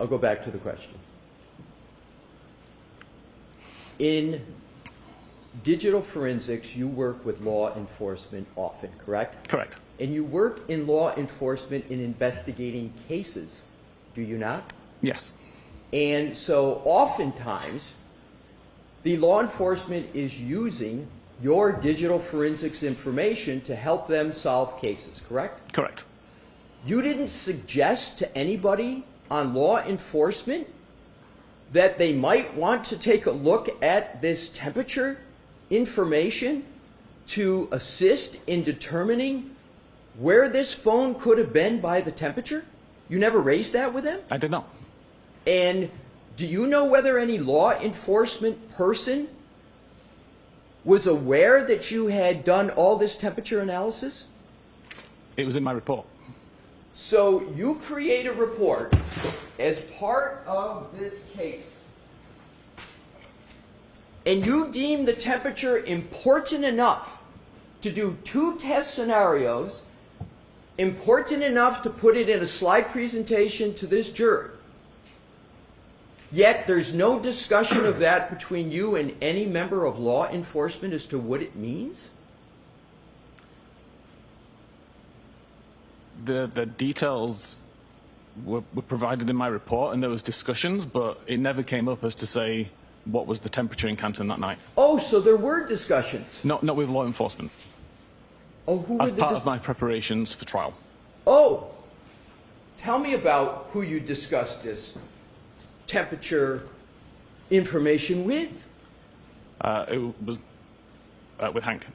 I'll go back to the question. In digital forensics, you work with law enforcement often, correct? Correct. And you work in law enforcement in investigating cases, do you not? Yes. And so oftentimes, the law enforcement is using your digital forensics information to help them solve cases, correct? Correct. You didn't suggest to anybody on law enforcement that they might want to take a look at this temperature information to assist in determining where this phone could have been by the temperature? You never raised that with them? I did not. And do you know whether any law enforcement person was aware that you had done all this temperature analysis? It was in my report. So you create a report as part of this case, and you deem the temperature important enough to do 2 test scenarios, important enough to put it in a slide presentation to this jury. Yet there's no discussion of that between you and any member of law enforcement as to what it means? The details were provided in my report, and there was discussions, but it never came up as to say what was the temperature in Canton that night. Oh, so there were discussions. Not with law enforcement. Oh, who As were part of my preparations for trial. Oh, tell me about who you discussed this temperature information with. It was with Hank.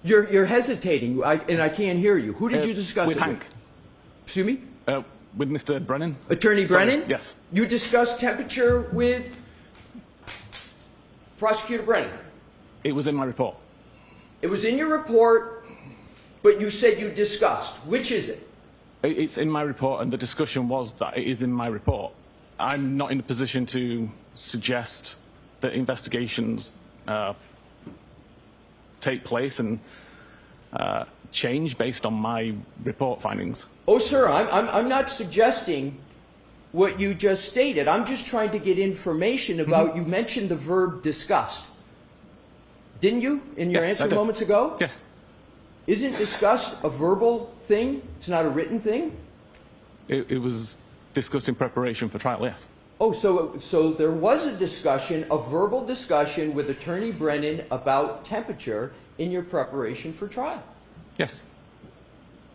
You're hesitating, and I can't hear you. Who did you discuss with it Hank. with? Excuse me? With Mr. Brennan. Attorney Sorry, Brennan? yes. You discussed temperature with Prosecutor Brennan? It was in my report. It was in your report, but you said you discussed. Which is it? It's in my report, and the discussion was that it is in my report. I'm not in a position to suggest that investigations take place and change based on my report findings. Oh, sir, I'm not suggesting what you just stated. I'm just trying to get information about, you mentioned the verb discussed. Didn't you, in your Yes, I answer did. moments ago? Yes. Isn't discussed a verbal thing? It's not a written thing? It was discussed in preparation for trial, yes. Oh, so there was a discussion, a verbal discussion with Attorney Brennan about temperature in your preparation for trial. Yes.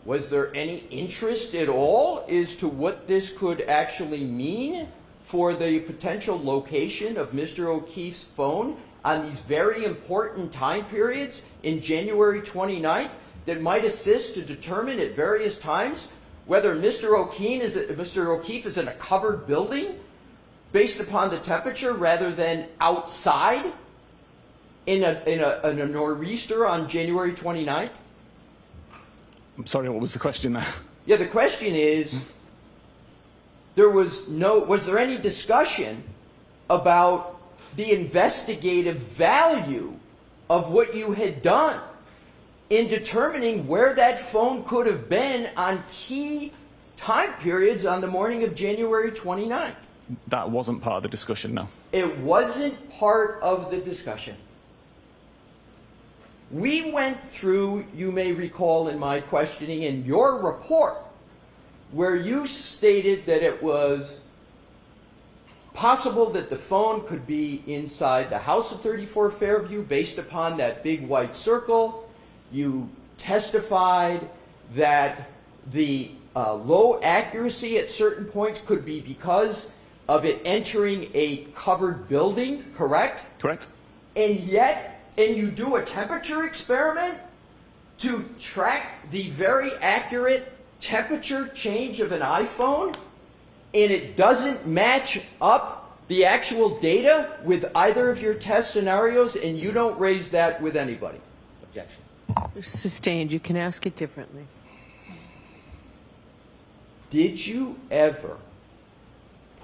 Was there any interest at all as to what this could actually mean for the potential location of Mr. O'Keefe's phone on these very important time periods in January 29th that might assist to determine at various times whether Mr. O'Keefe is in a covered building based upon the temperature rather than outside in a nor'easter on January 29th? I'm sorry, what was the question there? Yeah, the question is, was there any discussion about the investigative value of what you had done in determining where that phone could have been on key time periods on the morning of January 29th? That wasn't part of the discussion, no. It wasn't part of the discussion. We went through, you may recall in my questioning, in your report, where you stated that it was possible that the phone could be inside the house of 34 Fairview based upon that big white circle. You testified that the low accuracy at certain points could be because of it entering a covered building, correct? Correct. And you do a temperature experiment to track the very accurate temperature change of an iPhone and it doesn't match up the actual data with either of your test scenarios and you don't raise that with anybody? Objection. Sustained. You can ask it differently. Did you ever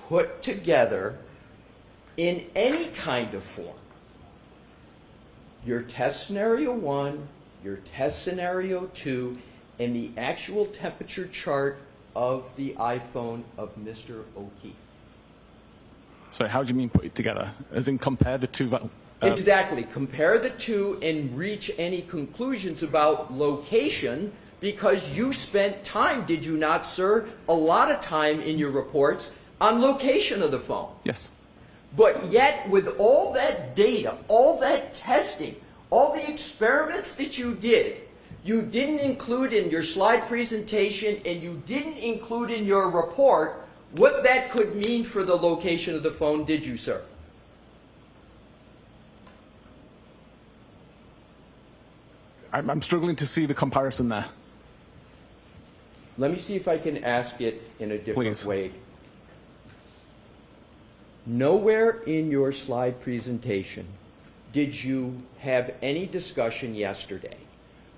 put together in any kind of form your test scenario 1, your test scenario 2, and the actual temperature chart of the iPhone of Mr. O'Keefe? So how do you mean put it together? As in compare the two? Exactly. Compare the two and reach any conclusions about location, because you spent time, did you not, sir, a lot of time in your reports on location of the phone. Yes. But yet, with all that data, all that testing, all the experiments that you did, you didn't include in your slide presentation and you didn't include in your report what that could mean for the location of the phone, did you, sir? I'm struggling to see the comparison there. Let me see if I can ask it in a different Please. way. Nowhere in your slide presentation did you have any discussion yesterday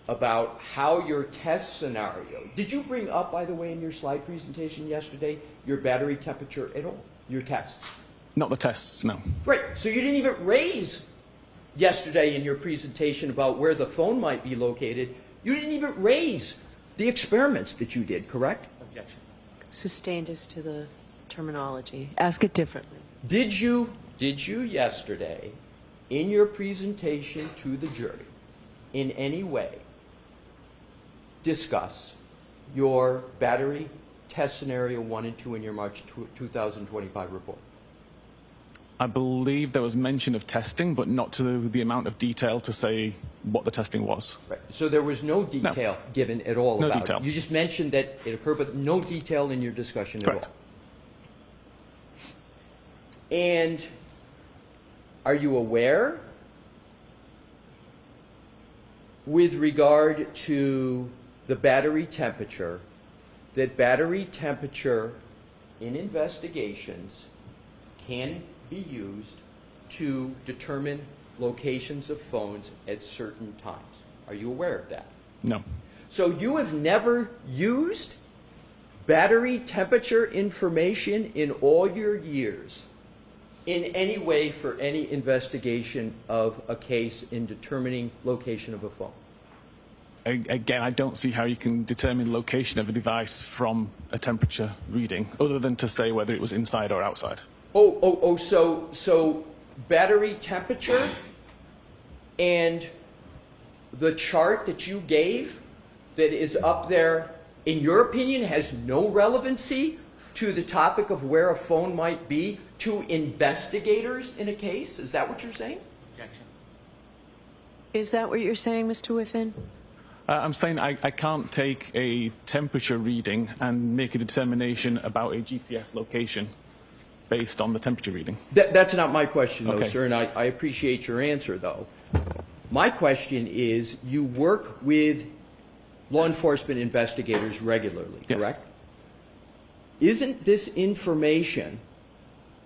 about how your test scenario, did you bring up, by the way, in your slide presentation yesterday, your battery temperature at all, your tests? Not the tests, no. Right, so you didn't even raise yesterday in your presentation about where the phone might be located. You didn't even raise the experiments that you did, correct? Objection. Sustained as to the terminology. Ask it differently. Did you yesterday, in your presentation to the jury, in any way discuss your battery test scenario 1 and 2 in your March 2025 report? I believe there was mention of testing, but not to the amount of detail to say what the testing was. Right. So there was no detail given at all No about detail. it. You just mentioned that it occurred, but no detail in your discussion Correct. at all. And are you aware, with regard to the battery temperature, that battery temperature in investigations can be used to determine locations of phones at certain times? Are you aware of that? No. So you have never used battery temperature information in all your years in any way for any investigation of a case in determining location of a phone? Again, I don't see how you can determine location of a device from a temperature reading, other than to say whether it was inside or outside. So battery temperature and the chart that you gave that is up there, in your opinion, has no relevancy to the topic of where a phone might be to investigators in a case? Is that what you're saying? Objection. Is that what you're saying, Mr. Whiffin? I'm saying I can't take a temperature reading and make a determination about a GPS location based on the temperature reading. That's not my question, though, Okay. sir, and I appreciate your answer, though. My question is, you work with law enforcement investigators regularly, Yes. correct? Isn't this information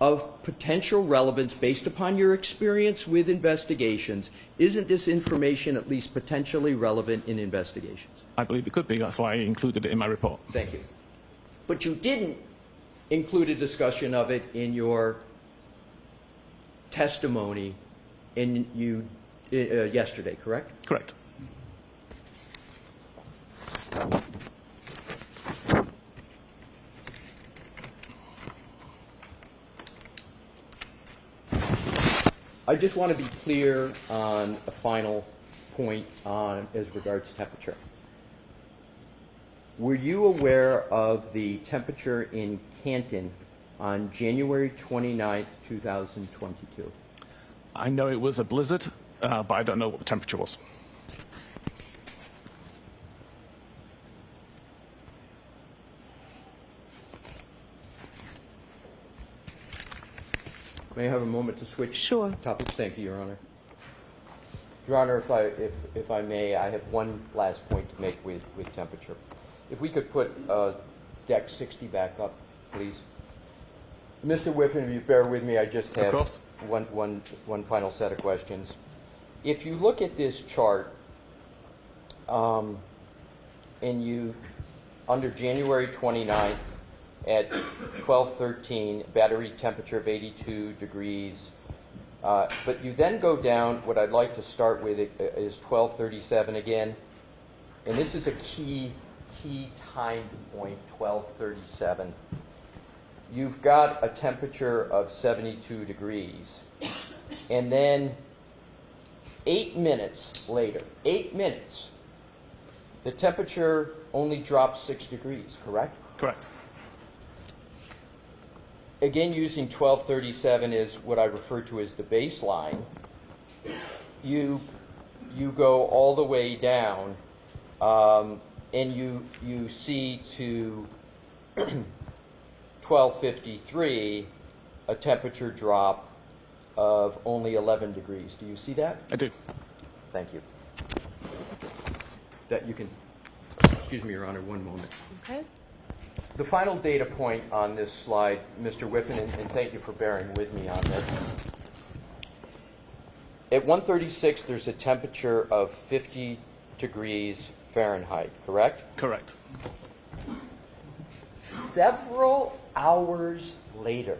of potential relevance based upon your experience with investigations? Isn't this information at least potentially relevant in investigations? I believe it could be. That's why I included it in my report. Thank you. But you didn't include a discussion of it in your testimony yesterday, correct? Correct. I just want to be clear on a final point as regards to temperature. Were you aware of the temperature in Canton on January 29th, 2022? I know it was a blizzard, but I don't know what the temperature was. May I have a moment to switch Sure. topics? Thank you, Your Honor. Your Honor, if I may, I have one last point to make with temperature. If we could put deck 60 back up, please. Mr. Whiffin, if you bear with me, I just Of have course. one final set of questions. If you look at this chart, and you, under January 29th at 12:13, battery temperature of 82 degrees, but you then go down, what I'd like to start with is 12:37 again, and this is a key time point, 12:37. You've got a temperature of 72 degrees, and then 8 minutes later, 8 minutes, the temperature only drops 6 degrees, correct? Correct. Again, using 1237 is what I refer to as the baseline. You go all the way down, and you see to 1253 a temperature drop of only 11 degrees. Do you see that? I do. Thank you. That you can, excuse me, Your Honor, one moment. Okay. The final data point on this slide, Mr. Whiffin, and thank you for bearing with me on this. At 1:36, there's a temperature of 50 degrees Fahrenheit, correct? Correct. Several hours later,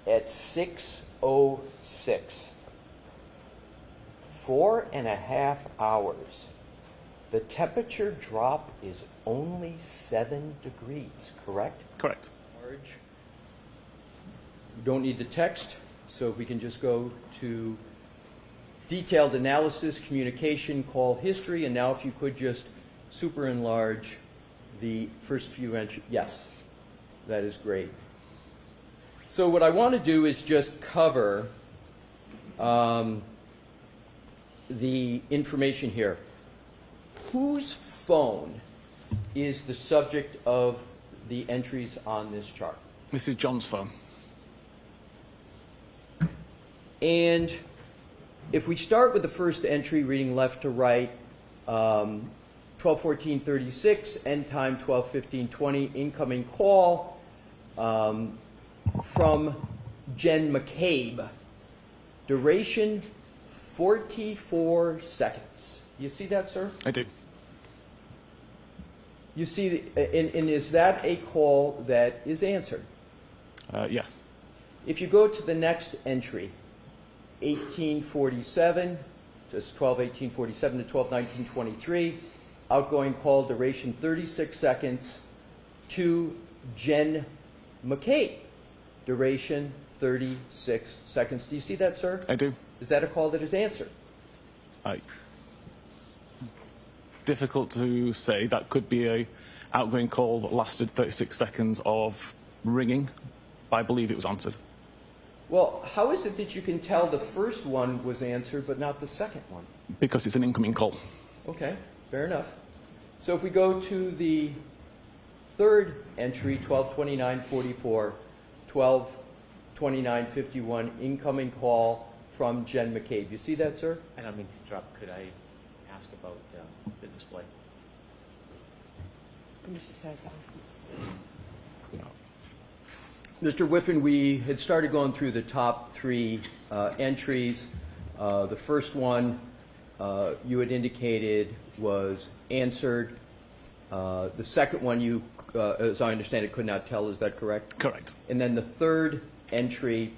at 6:06, 4.5 hours, the temperature drop is only 7 degrees, correct? Correct. Large. You don't need the text, so we can just go to detailed analysis, communication, call history, and now if you could just super enlarge the first few entries. Yes, that is great. So what I want to do is just cover the information here. Whose phone is the subject of the entries on this chart? This is John's phone. And if we start with the first entry, reading left to right, 12:14:36, end time 12:15:20, incoming call from Jen McCabe, duration 44 seconds. You see that, sir? I do. You see, and is that a call that is answered? Yes. If you go to the next entry, 1847, just 12:18:47 to 12:19:23, outgoing call, duration 36 seconds, to Jen McCabe, duration 36 seconds. Do you see that, sir? I do. Is that a call that is answered? Difficult to say. That could be a outgoing call that lasted 36 seconds of ringing, but I believe it was answered. Well, how is it that you can tell the first one was answered but not the second one? Because it's an incoming call. Okay, fair enough. So if we go to the third entry, 12:29:44, 12:29:51, incoming call from Jen McCabe. You see that, sir? I don't mean to interrupt. Could I ask about the display? Let me just say that. Mr. Whiffin, we had started going through the top three entries. The first one you had indicated was answered. The second one you, as I understand it, could not tell. Is that correct? Correct. And then the third entry,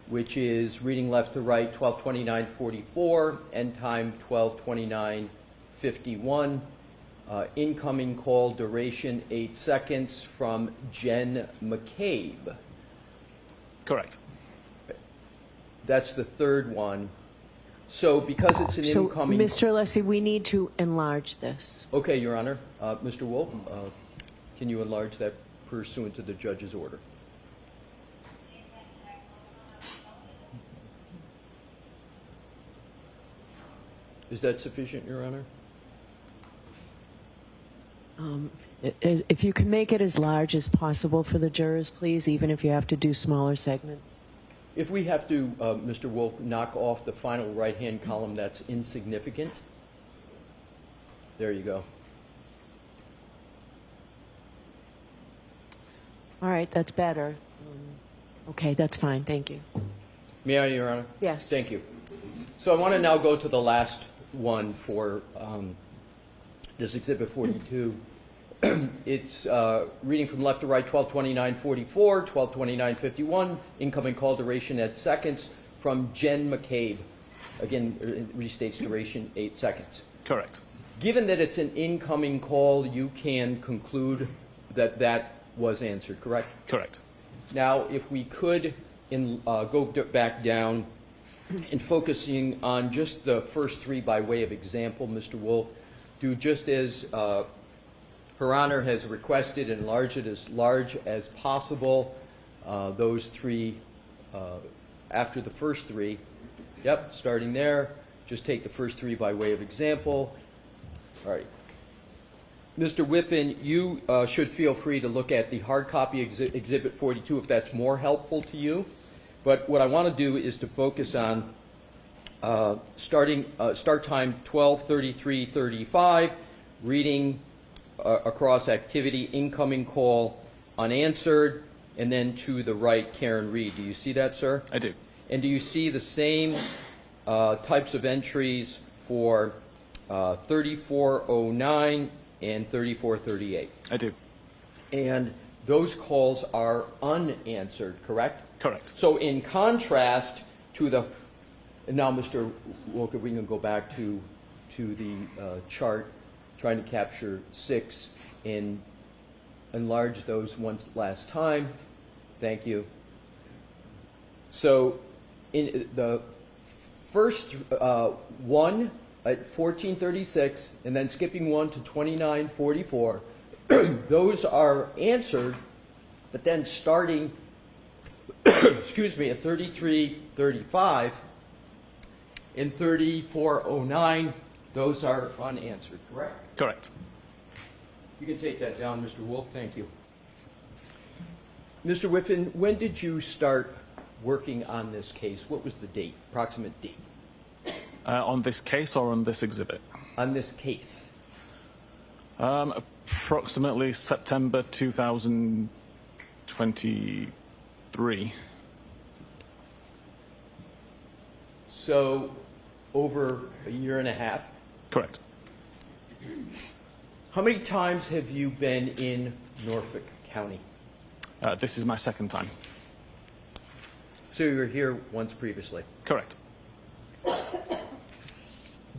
which is reading left to right, 12:29:44, end time 12:29:51, incoming call, duration 8 seconds, from Jen McCabe. Correct. That's the third one. So because it's an So, incoming... Mr. Alessi, we need to enlarge this. Okay, Your Honor. Mr. Wolf, can you enlarge that pursuant to the judge's order? Is that sufficient, Your Honor? If you can make it as large as possible for the jurors, please, even if you have to do smaller segments. If we have to, Mr. Wolf, knock off the final right-hand column, that's insignificant. There you go. All right, that's better. Okay, that's fine. Thank you. May I, Your Honor? Yes. Thank you. So I want to now go to the last one for this Exhibit 42. It's reading from left to right, 12:29:44, 12:29:51, incoming call duration at seconds from Jen McCabe. Again, it restates duration 8 seconds. Correct. Given that it's an incoming call, you can conclude that that was answered, correct? Correct. Now, if we could go back down and focusing on just the first three by way of example, Mr. Wolf, do just as Her Honor has requested, enlarge it as large as possible. Those three, after the first three, yep, starting there, just take the first three by way of example. All right. Mr. Whiffin, you should feel free to look at the hard copy Exhibit 42 if that's more helpful to you. But what I want to do is to focus on start time 12:33:35, reading across activity, incoming call, unanswered, and then to the right, Karen Reed. Do you see that, sir? I do. And do you see the same types of entries for 3409 and 3438? I do. And those calls are unanswered, correct? Correct. So in contrast to the, and now Mr. Walker, we can go back to the chart, trying to capture 6 and enlarge those once last time. Thank you. So in the first one at 1436, and then skipping one to 2944, those are answered, but then starting, excuse me, at 3335 and 3409, those are unanswered, correct? Correct. You can take that down, Mr. Wolf. Thank you. Mr. Whiffin, when did you start working on this case? What was the date, approximate date? On this case or on this exhibit? On this case. Approximately September 2023. So over a year and a half. Correct. How many times have you been in Norfolk County? This is my second time. So you were here once previously. Correct.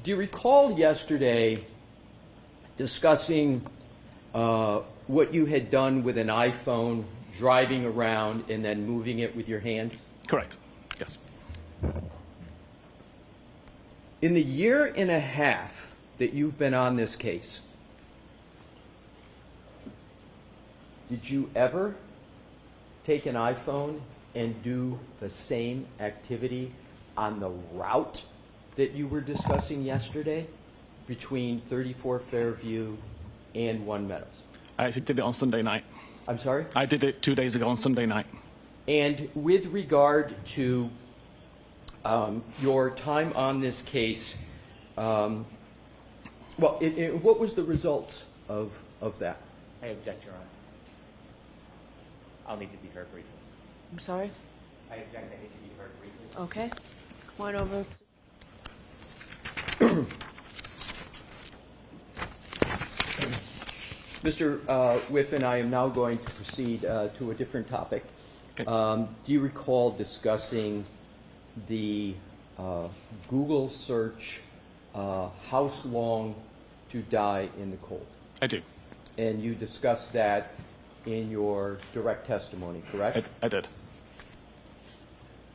Do you recall yesterday discussing what you had done with an iPhone, driving around and then moving it with your hand? Correct. Yes. In the year and a half that you've been on this case, did you ever take an iPhone and do the same activity on the route that you were discussing yesterday between 34 Fairview and One Meadows? I actually did it on Sunday night. I'm sorry? I did it 2 days ago on Sunday night. And with regard to your time on this case, what was the results of that? I object, Your Honor. I'll need to be heard briefly. I'm sorry? I object, I need to be heard briefly. Okay. Come on over. Mr. Whiffin, I am now going to proceed to a different topic. Okay. Do you recall discussing the Google search, how long to die in the cold? I do. And you discussed that in your direct testimony, correct? I did.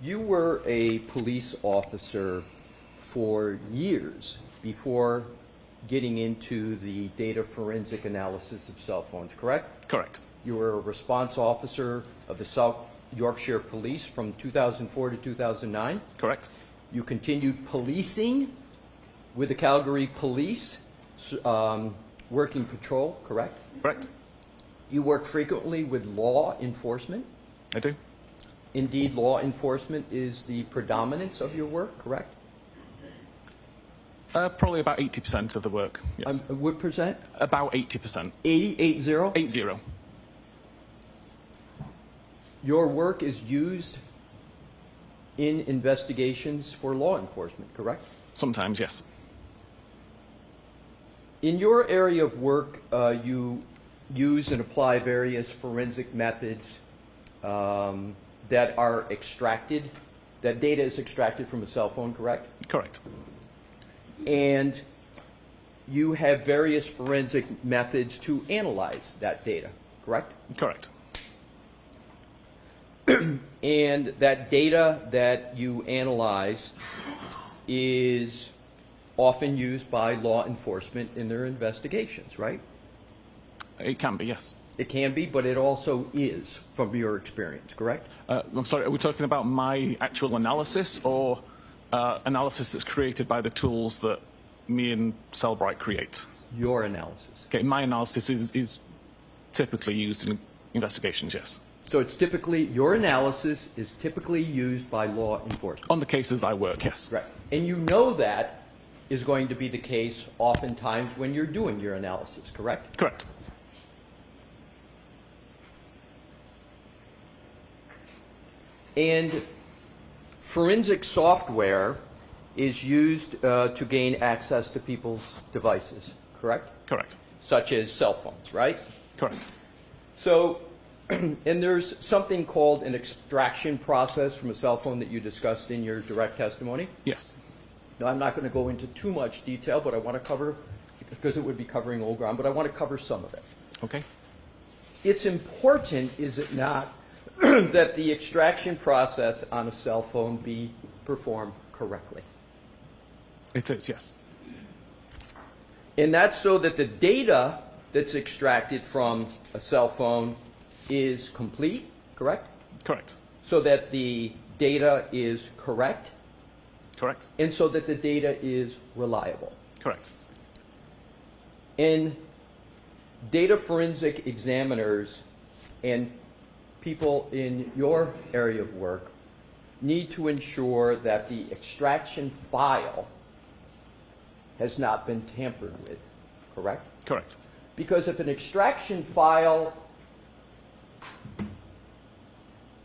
You were a police officer for years before getting into the data forensic analysis of cell phones, correct? Correct. You were a response officer of the South Yorkshire Police from 2004 to 2009. Correct. You continued policing with the Calgary Police, working patrol, correct? Correct. You work frequently with law enforcement. I do. Indeed, law enforcement is the predominance of your work, correct? Probably about 80% of the work, yes. What percent? About 80%. 80? 80? 80. Your work is used in investigations for law enforcement, correct? Sometimes, yes. In your area of work, you use and apply various forensic methods that are extracted, that data is extracted from a cell phone, correct? Correct. And you have various forensic methods to analyze that data, correct? Correct. And that data that you analyze is often used by law enforcement in their investigations, right? It can be, yes. It can be, but it also is, from your experience, correct? I'm sorry, are we talking about my actual analysis or analysis that's created by the tools that me and Cellebrite create? Your analysis. Okay, my analysis is typically used in investigations, yes. So it's typically, your analysis is typically used by law enforcement. On the cases I work, yes. Right. And you know that is going to be the case oftentimes when you're doing your analysis, correct? Correct. And forensic software is used to gain access to people's devices, correct? Correct. Such as cell phones, right? Correct. So, and there's something called an extraction process from a cell phone that you discussed in your direct testimony. Yes. Now, I'm not going to go into too much detail, but I want to cover, because it would be covering old ground, but I want to cover some of it. Okay. It's important, is it not, that the extraction process on a cell phone be performed correctly. It is, yes. And that's so that the data that's extracted from a cell phone is complete, correct? Correct. So that the data is correct, Correct. and so that the data is reliable. Correct. And data forensic examiners and people in your area of work need to ensure that the extraction file has not been tampered with, correct? Correct. Because if an extraction file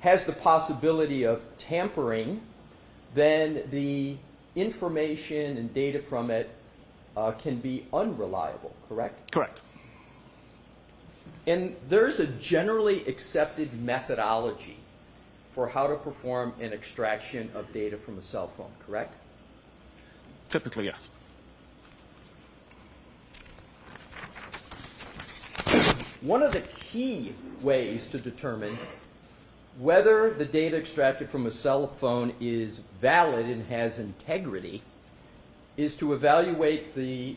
has the possibility of tampering, then the information and data from it can be unreliable, correct? Correct. And there's a generally accepted methodology for how to perform an extraction of data from a cell phone, correct? Typically, yes. One of the key ways to determine whether the data extracted from a cell phone is valid and has integrity is to evaluate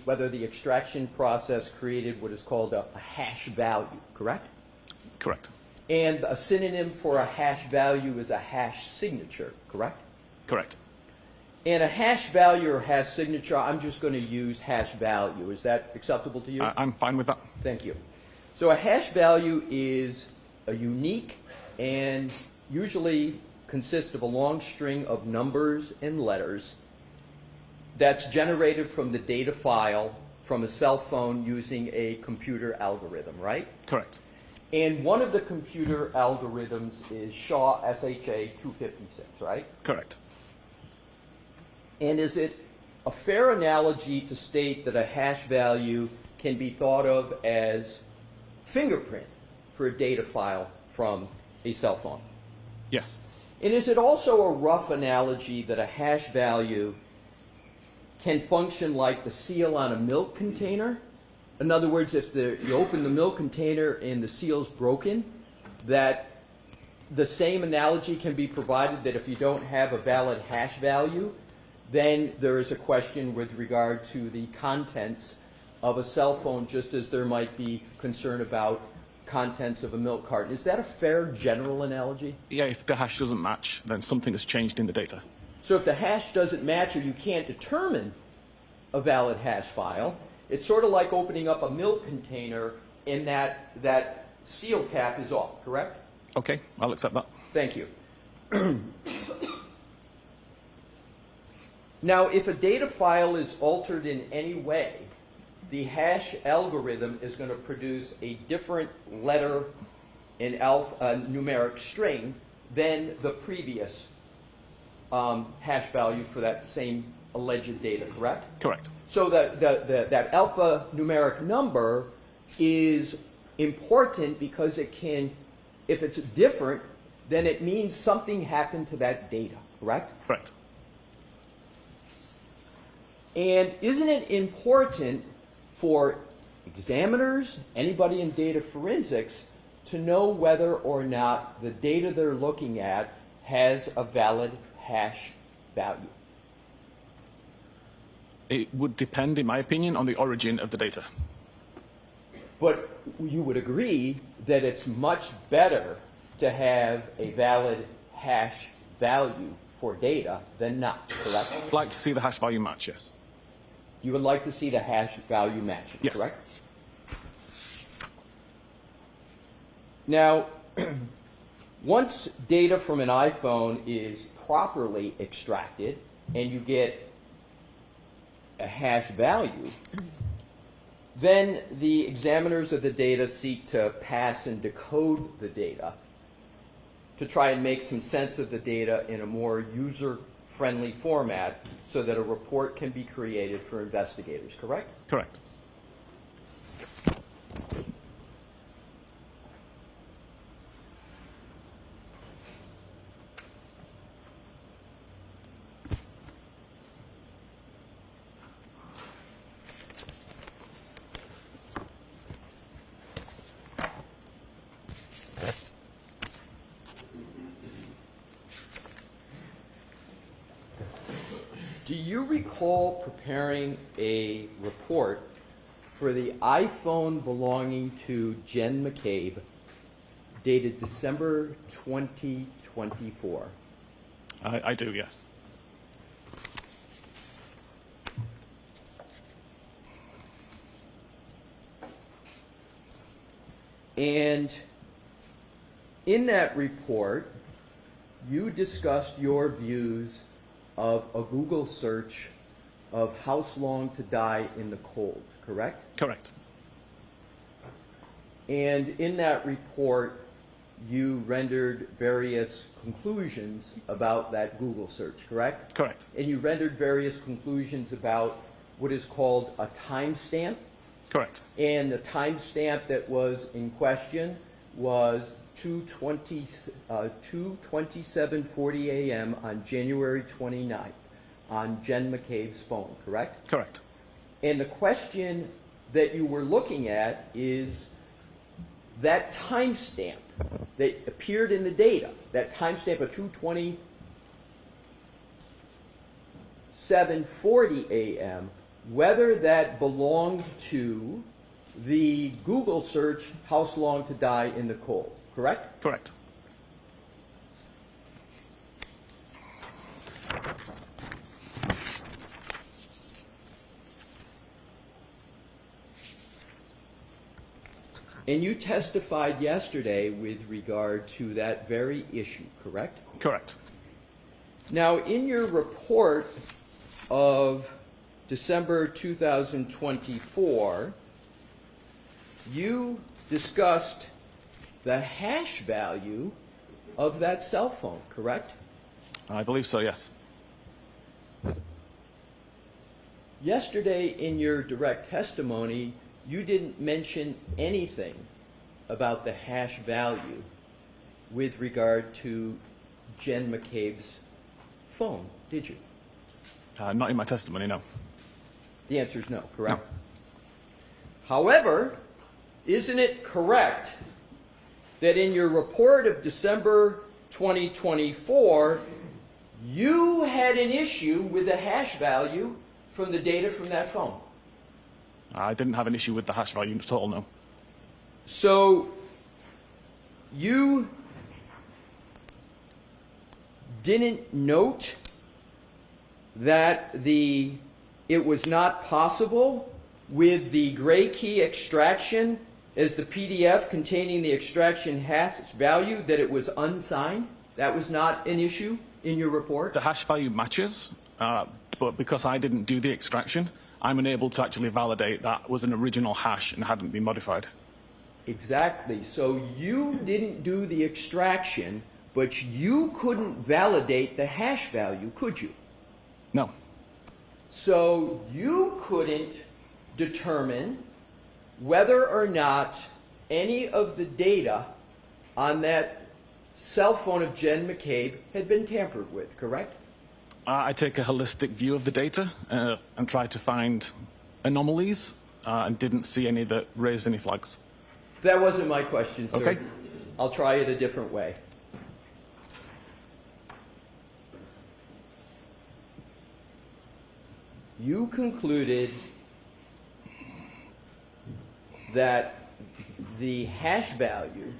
whether the extraction process created what is called a hash value, correct? Correct. And a synonym for a hash value is a hash signature, correct? Correct. And a hash value or hash signature, I'm just going to use hash value. Is that acceptable to you? I'm fine with that. Thank you. So a hash value is a unique and usually consists of a long string of numbers and letters that's generated from the data file from a cell phone using a computer algorithm, right? Correct. And one of the computer algorithms is Shaw SHA 256, right? Correct. And is it a fair analogy to state that a hash value can be thought of as fingerprint for a data file from a cell phone? Yes. And is it also a rough analogy that a hash value can function like the seal on a milk container? In other words, if you open the milk container and the seal's broken, that the same analogy can be provided that if you don't have a valid hash value, then there is a question with regard to the contents of a cell phone, just as there might be concern about contents of a milk carton. Is that a fair general analogy? Yeah, if the hash doesn't match, then something has changed in the data. So if the hash doesn't match or you can't determine a valid hash file, it's sort of like opening up a milk container and that seal cap is off, correct? Okay, I'll accept that. Thank you. Now, if a data file is altered in any way, the hash algorithm is going to produce a different letter numeric string than the previous hash value for that same alleged data, correct? Correct. So that alphanumeric number is important because it can, if it's different, then it means something happened to that data, correct? Correct. And isn't it important for examiners, anybody in data forensics, to know whether or not the data they're looking at has a valid hash value? It would depend, in my opinion, on the origin of the data. But you would agree that it's much better to have a valid hash value for data than not, correct? I'd like to see the hash value match, yes. You would like to see the hash value matching, Yes. correct? Now, once data from an iPhone is properly extracted and you get a hash value, then the examiners of the data seek to pass and decode the data to try and make some sense of the data in a more user-friendly format so that a report can be created for investigators, correct? Correct. Do you recall preparing a report for the iPhone belonging to Jen McCabe dated December 2024? I do, yes. And in that report, you discussed your views of a Google search of House Long to Die in the Cold, correct? Correct. And in that report, you rendered various conclusions about that Google search, correct? Correct. And you rendered various conclusions about what is called a timestamp. Correct. And the timestamp that was in question was 2:27:40 a.m. on January 29th on Jen McCabe's phone, correct? Correct. And the question that you were looking at is that timestamp that appeared in the data, that timestamp of 2:27:40 a.m., whether that belonged to the Google search, House Long to Die in the Cold, correct? Correct. And you testified yesterday with regard to that very issue, correct? Correct. Now, in your report of December 2024, you discussed the hash value of that cell phone, correct? I believe so, yes. Yesterday, in your direct testimony, you didn't mention anything about the hash value with regard to Jen McCabe's phone, did you? Not in my testimony, no. The answer is no, correct? No. However, isn't it correct that in your report of December 2024, you had an issue with the hash value from the data from that phone? I didn't have an issue with the hash value at all, no. So you didn't note that it was not possible with the gray key extraction as the PDF containing the extraction hash value that it was unsigned? That was not an issue in your report? The hash value matches, but because I didn't do the extraction, I'm unable to actually validate that was an original hash and hadn't been modified. Exactly. So you didn't do the extraction, but you couldn't validate the hash value, could you? No. So you couldn't determine whether or not any of the data on that cell phone of Jen McCabe had been tampered with, correct? I take a holistic view of the data and try to find anomalies and didn't see any that raised any flags. That wasn't my question, sir. Okay. I'll try it a different way. You concluded that the hash value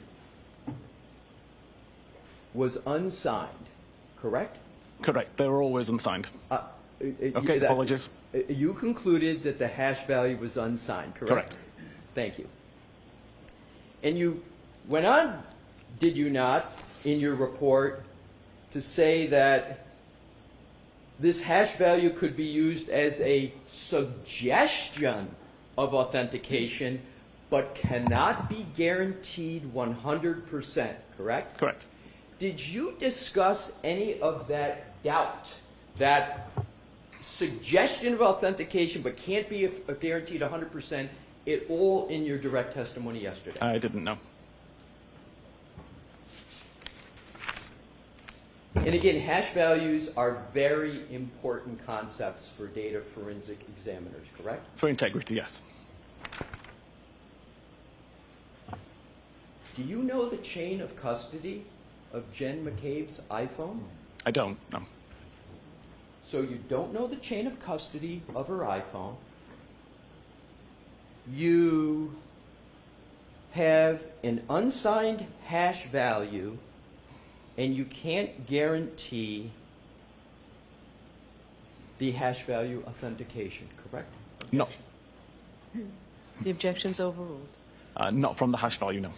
was unsigned, correct? Correct. They were always unsigned. Okay, apologies. You concluded that the hash value was unsigned, correct? Correct. Thank you. And you went on, did you not, in your report, to say that this hash value could be used as a suggestion of authentication, but cannot be guaranteed 100%, correct? Correct. Did you discuss any of that doubt, that suggestion of authentication but can't be guaranteed 100% at all in your direct testimony yesterday? I didn't know. And again, hash values are very important concepts for data forensic examiners, correct? For integrity, yes. Do you know the chain of custody of Jen McCabe's iPhone? I don't, no. So you don't know the chain of custody of her iPhone. You have an unsigned hash value, and you can't guarantee the hash value authentication, correct? No. The objection's overruled. Not from the hash value, no.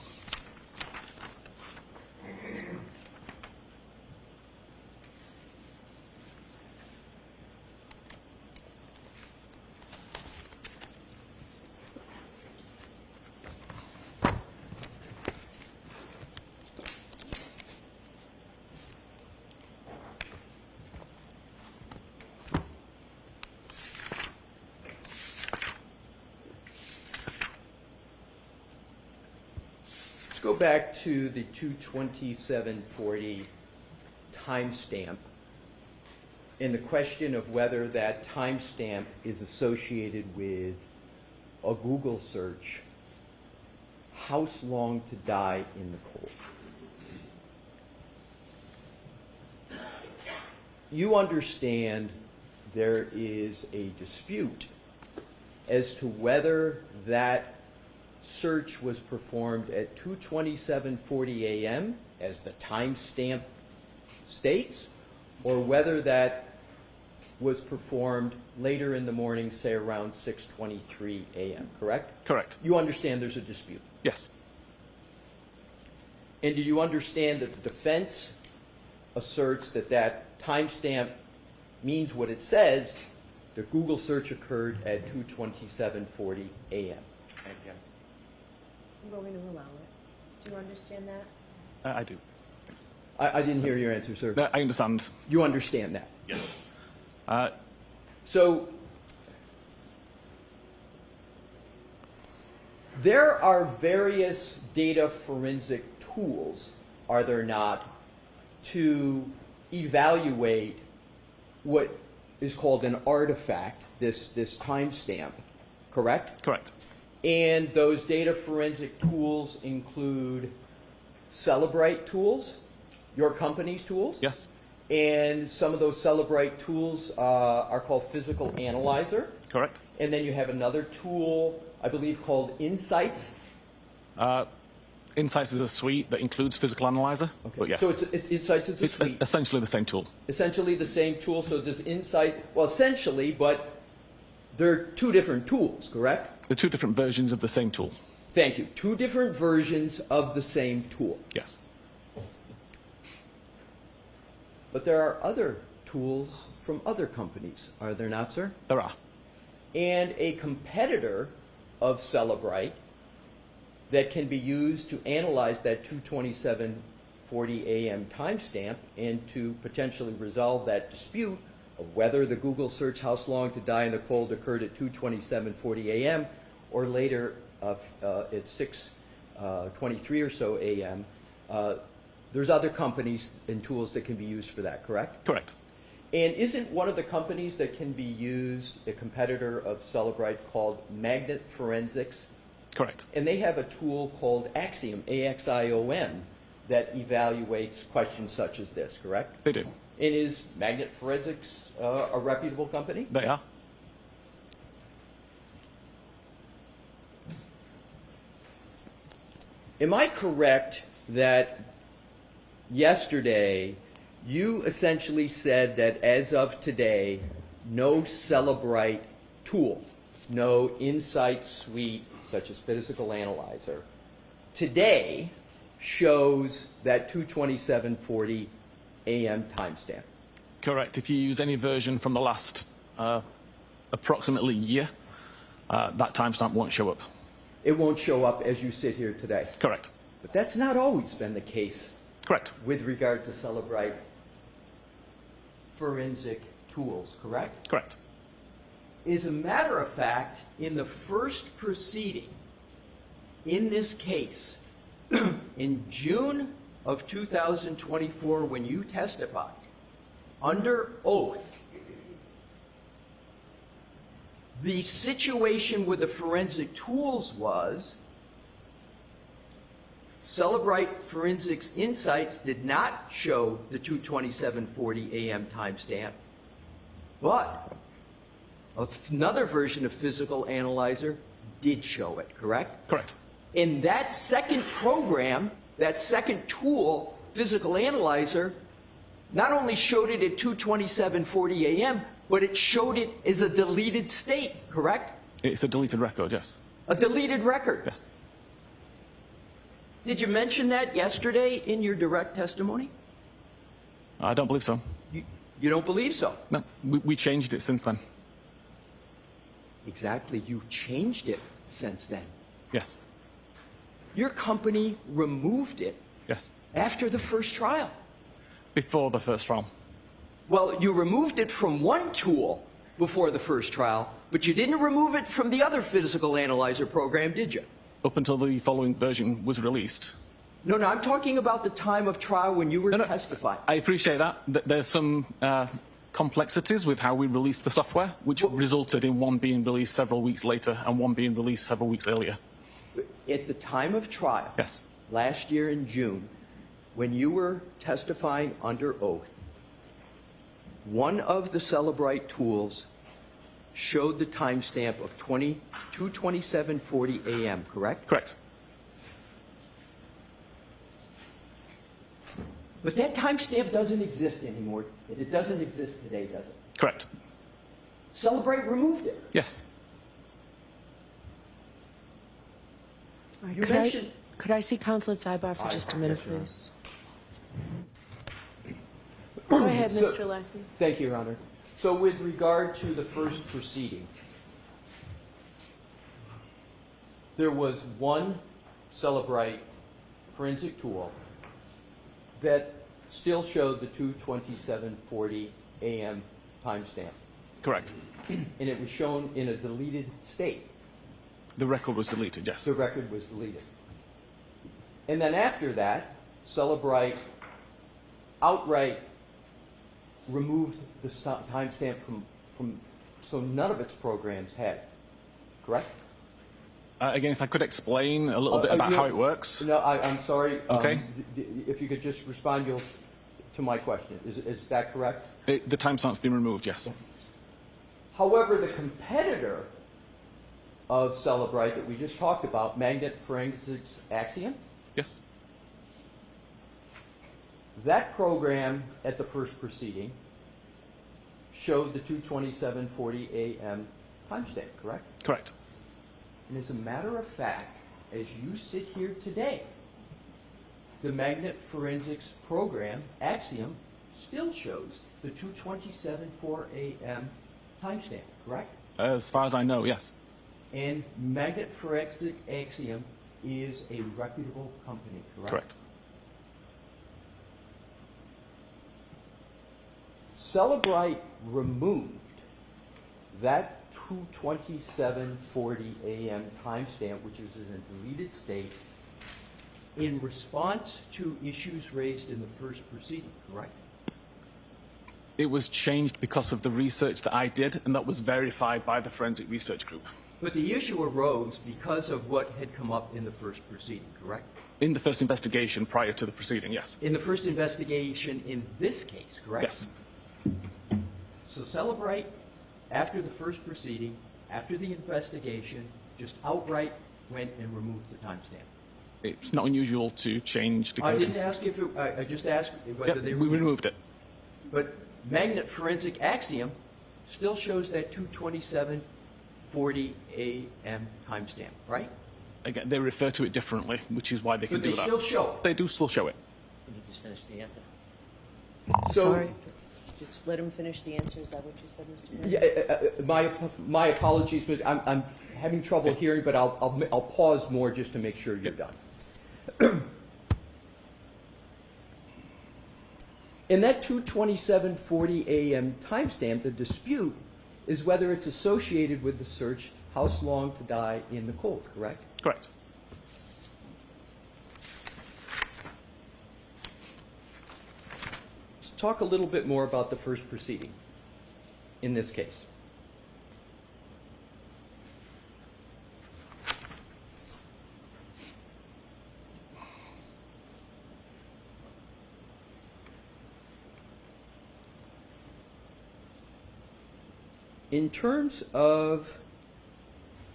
Go back to the 22740 timestamp and the question of whether that timestamp is associated with a Google search, house long to die in the cold. You understand there is a dispute as to whether that search was performed at 2:27:40 a.m. as the timestamp states, or whether that was performed later in the morning, say around 6:23 a.m., correct? Correct. You understand there's a dispute. Yes. And do you understand that the defense asserts that that timestamp means what it says, the Google search occurred at 2:27:40 a.m.? I'm going to allow it. Do you understand that? I do. I didn't hear your answer, sir. I understand. You understand that? Yes. So there are various data forensic tools, are there not, to evaluate what is called an artifact, this timestamp, correct? Correct. And those data forensic tools include Cellebrite tools, your company's tools. Yes. And some of those Cellebrite tools are called Physical Analyzer. Correct. And then you have another tool, I believe, called Insights. Insights is a suite that includes Physical Analyzer. Okay. But yes. So it's Insights is a It's suite. essentially the same tool. Essentially the same tool. So does Insight, well, essentially, but they're two different tools, correct? They're two different versions of the same tool. Thank you. Two different versions of the same tool. Yes. But there are other tools from other companies, are there not, sir? There are. And a competitor of Cellebrite that can be used to analyze that 2:27:40 a.m. timestamp and to potentially resolve that dispute of whether the Google search "How Long to Die in the Cold" occurred at 2:27:40 a.m. or later at 6:23 or so a.m. There's other companies and tools that can be used for that, correct? Correct. And isn't one of the companies that can be used a competitor of Cellebrite called Magnet Forensics? Correct. And they have a tool called Axiom, A-X-I-O-M, that evaluates questions such as this, correct? They do. And is Magnet Forensics a reputable company? They are. Am I correct that yesterday you essentially said that as of today, no Cellebrite tool, no Insight suite such as Physical Analyzer, today shows that 2:27:40 a.m. timestamp? Correct. If you use any version from the last approximately year, that timestamp won't show up. It won't show up as you sit here today. Correct. But that's not always been the case Correct. with regard to Cellebrite forensic tools, correct? Correct. As a matter of fact, in the first proceeding in this case, in June of 2024, when you testified under oath, the situation with the forensic tools was Cellebrite Forensics Insights did not show the 2:27:40 a.m. timestamp, but another version of Physical Analyzer did show it, correct? Correct. In that second program, that second tool, Physical Analyzer, not only showed it at 2:27:40 a.m., but it showed it as a deleted state, correct? It's a deleted record, yes. A deleted record. Yes. Did you mention that yesterday in your direct testimony? I don't believe so. You don't believe so? No, we changed it since then. Exactly. You changed it since then. Yes. Your company removed it Yes. after the first trial. Before the first trial. Well, you removed it from one tool before the first trial, but you didn't remove it from the other Physical Analyzer program, did you? Up until the following version was released. No, I'm talking about the time of trial when you were No. testifying. I appreciate that. There's some complexities with how we released the software, which resulted in one being released several weeks later and one being released several weeks earlier. At the time of trial, Yes. last year in June, when you were testifying under oath, one of the Cellebrite tools showed the timestamp of 2:27:40 a.m., correct? Correct. But that timestamp doesn't exist anymore. It doesn't exist today, does it? Correct. Cellebrite removed it. Yes. All right, You mentioned- could I see Counselor Zibar for just a minute, Yes, Your Honor. please? Go ahead, So- Mr. Alessi. Thank you, Your Honor. So with regard to the first proceeding, there was one Cellebrite forensic tool that still showed the 2:27:40 a.m. timestamp, Correct. and it was shown in a deleted state. The record was deleted, yes. The record was deleted. And then after that, Cellebrite outright removed the timestamp from, so none of its programs had it, correct? Again, if I could explain a little bit about how it works. No, I'm sorry. Okay. If you could just respond to my question. Is that correct? The timestamp's been removed, yes. However, the competitor of Cellebrite that we just talked about, Magnet Forensics Axiom, Yes. that program at the first proceeding showed the 2:27:40 a.m. timestamp, correct? Correct. And as a matter of fact, as you sit here today, the Magnet Forensics program, Axiom, still shows the 2:27:04 a.m. timestamp, correct? As far as I know, yes. And Magnet Forensic Axiom is a reputable company, correct? Correct. Cellebrite removed that 2:27:40 a.m. timestamp, which is in a deleted state, in response to issues raised in the first proceeding, correct? It was changed because of the research that I did, and that was verified by the forensic research group. But the issue arose because of what had come up in the first proceeding, correct? In the first investigation prior to the proceeding, yes. In the first investigation in this case, correct? Yes. So Cellebrite, after the first proceeding, after the investigation, just outright went and removed the timestamp. It's not unusual to change I decoding. didn't ask if it, I just asked whether Yep, they we removed it. But magnet forensic axiom still shows that 2:27:40 a.m. timestamp, right? Again, they refer to it differently, which is why they can But do they that. still show it. They do still show it. Can you just finish the answer? So, Sorry. Just let him finish the answer. Is that what you said, Mr. Mayor? yeah, my apologies, but I'm having trouble hearing, but I'll pause more just to make sure you're done. In that 2:27:40 a.m. timestamp, the dispute is whether it's associated with the search, House Long to Die in the Cold, correct? Correct. Let's talk a little bit more about the first proceeding in this case. In terms of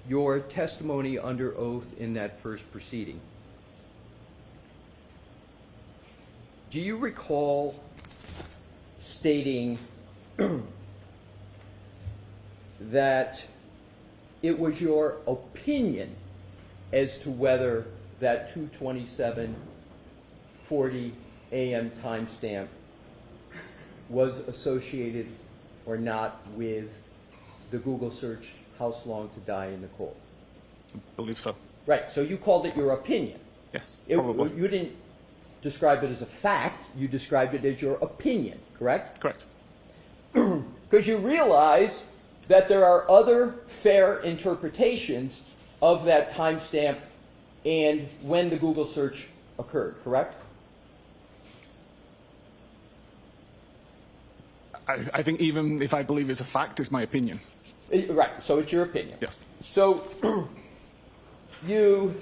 your testimony under oath in that first proceeding, do you recall stating that it was your opinion as to whether that 2:27:40 a.m. timestamp was associated or not with the Google search, House Long to Die in the Cold? I believe so. Right, so you called it your opinion. Yes, It- probably. You didn't describe it as a fact, you described it as your opinion, correct? Correct. Because you realize that there are other fair interpretations of that timestamp and when the Google search occurred, correct? I think even if I believe it's a fact, it's my opinion. Right, so it's your opinion. Yes. So you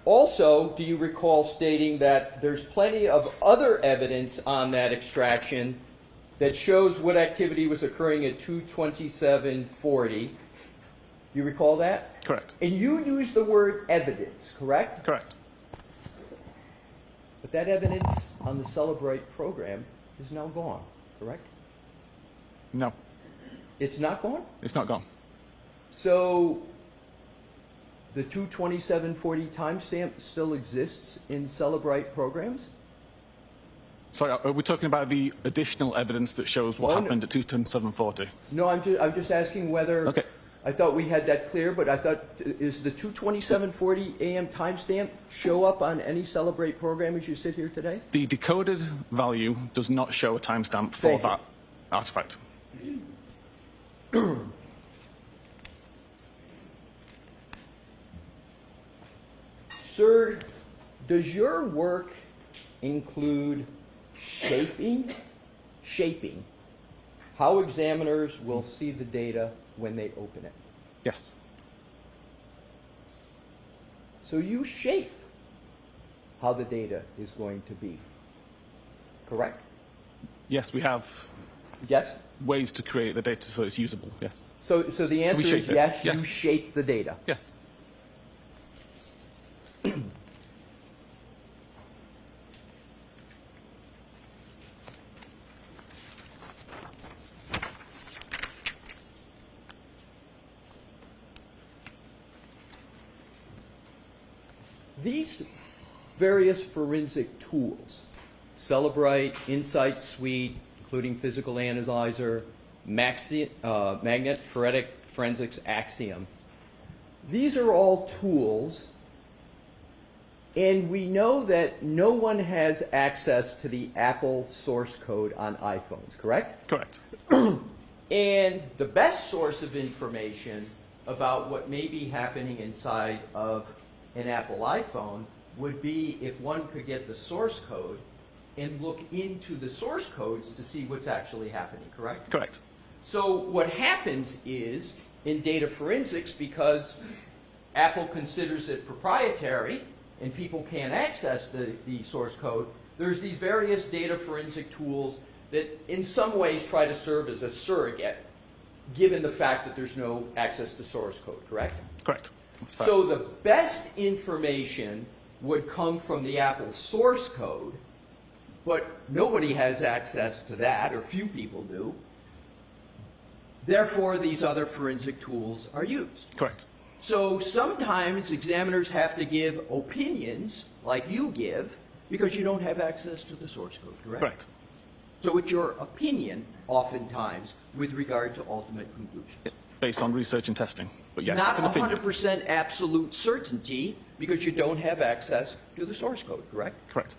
also, do you recall stating that there's plenty of other evidence on that extraction that shows what activity was occurring at 2:27:40? You recall that? Correct. And you used the word evidence, correct? Correct. But that evidence on the Cellebrite program is now gone, correct? No, It's not gone? it's not gone. So the 2:27:40 timestamp still exists in Cellebrite programs? Sorry, are we talking about the additional evidence that shows what Oh, no. happened at 2:7:40? No, I'm just asking whether, Okay. I thought we had that clear, but I thought, is the 2:27:40 a.m. timestamp show up on any Cellebrite program as you sit here today? The decoded value does not show a timestamp for Thank you. that artifact. Sir, does your work include shaping how examiners will see the data when they open it? Yes. So you shape how the data is going to be, correct? Yes, we have Yes? ways to create the data so it's usable. Yes. So the answer is shape it. yes, you Yes. shape the data. Yes. These various forensic tools, Cellebrite, Insight Suite, including Physical Analyzer, Magnet Forensics Axiom, these are all tools, and we know that no one has access to the Apple source code on iPhones, correct? Correct. And the best source of information about what may be happening inside of an Apple iPhone would be if one could get the source code and look into the source codes to see what's actually happening, correct? Correct. So what happens is, in data forensics, because Apple considers it proprietary and people can't access the source code, there's these various data forensic tools that in some ways try to serve as a surrogate, given the fact that there's no access to source code, correct? Correct. That's fair. So the best information would come from the Apple source code, but nobody has access to that, or few people do. Therefore, these other forensic tools are used. Correct. So sometimes examiners have to give opinions, like you give, because you don't have access to the source code, correct? Correct. So it's your opinion, oftentimes, with regard to ultimate conclusion. Based on research and testing. But yes, Not it's an opinion. 100% absolute certainty, because you don't have access to the source code, correct? Correct.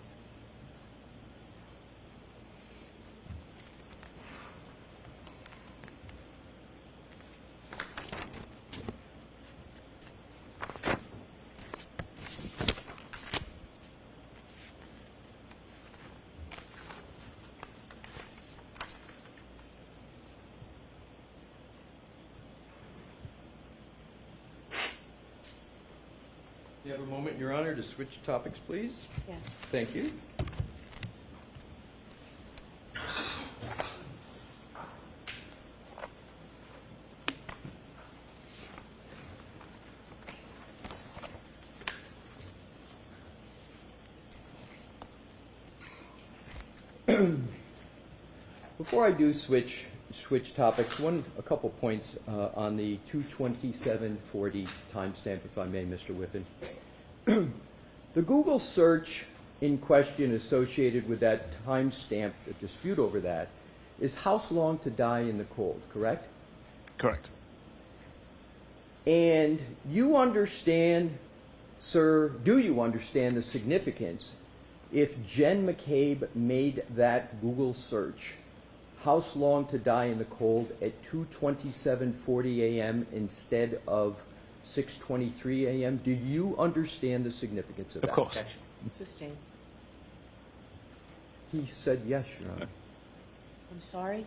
You have a moment, Your Honor, to switch topics, please? Yes. Thank you. Before I do switch topics, a couple points on the 22740 timestamp, if I may, Mr. Whiffin. The Google search in question associated with that timestamp, the dispute over that, is house long to die in the cold, correct? Correct. And you understand, sir, do you understand the significance if Jen McCabe made that Google search, house long to die in the cold, at 2:27:40 a.m. instead of 6:23 a.m.? Do you understand the significance of that? Of course. Sustained. He said yes, Your Honor. I'm sorry?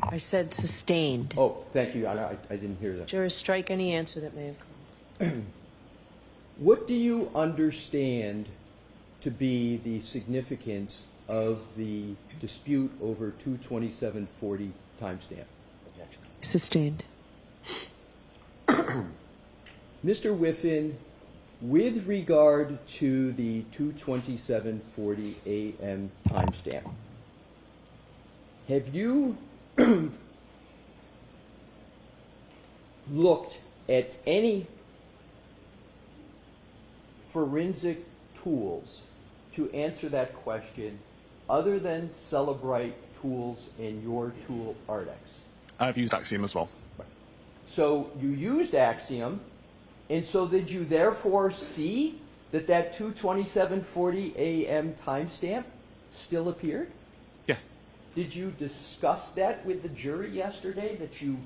I said sustained. Oh, thank you, Your Honor. I didn't hear that. Jurors, strike any answer that may have come. What do you understand to be the significance of the dispute over 2:27:40 timestamp? Objection. Sustained. Mr. Whiffin, with regard to the 2:27:40 a.m. timestamp, have you looked at any forensic tools to answer that question other than Cellebrite tools in your tool Ardex? I've used Axiom as well. So you used Axiom, and so did you therefore see that 2:27:40 a.m. timestamp still appeared? Yes. Did you discuss that with the jury yesterday, that you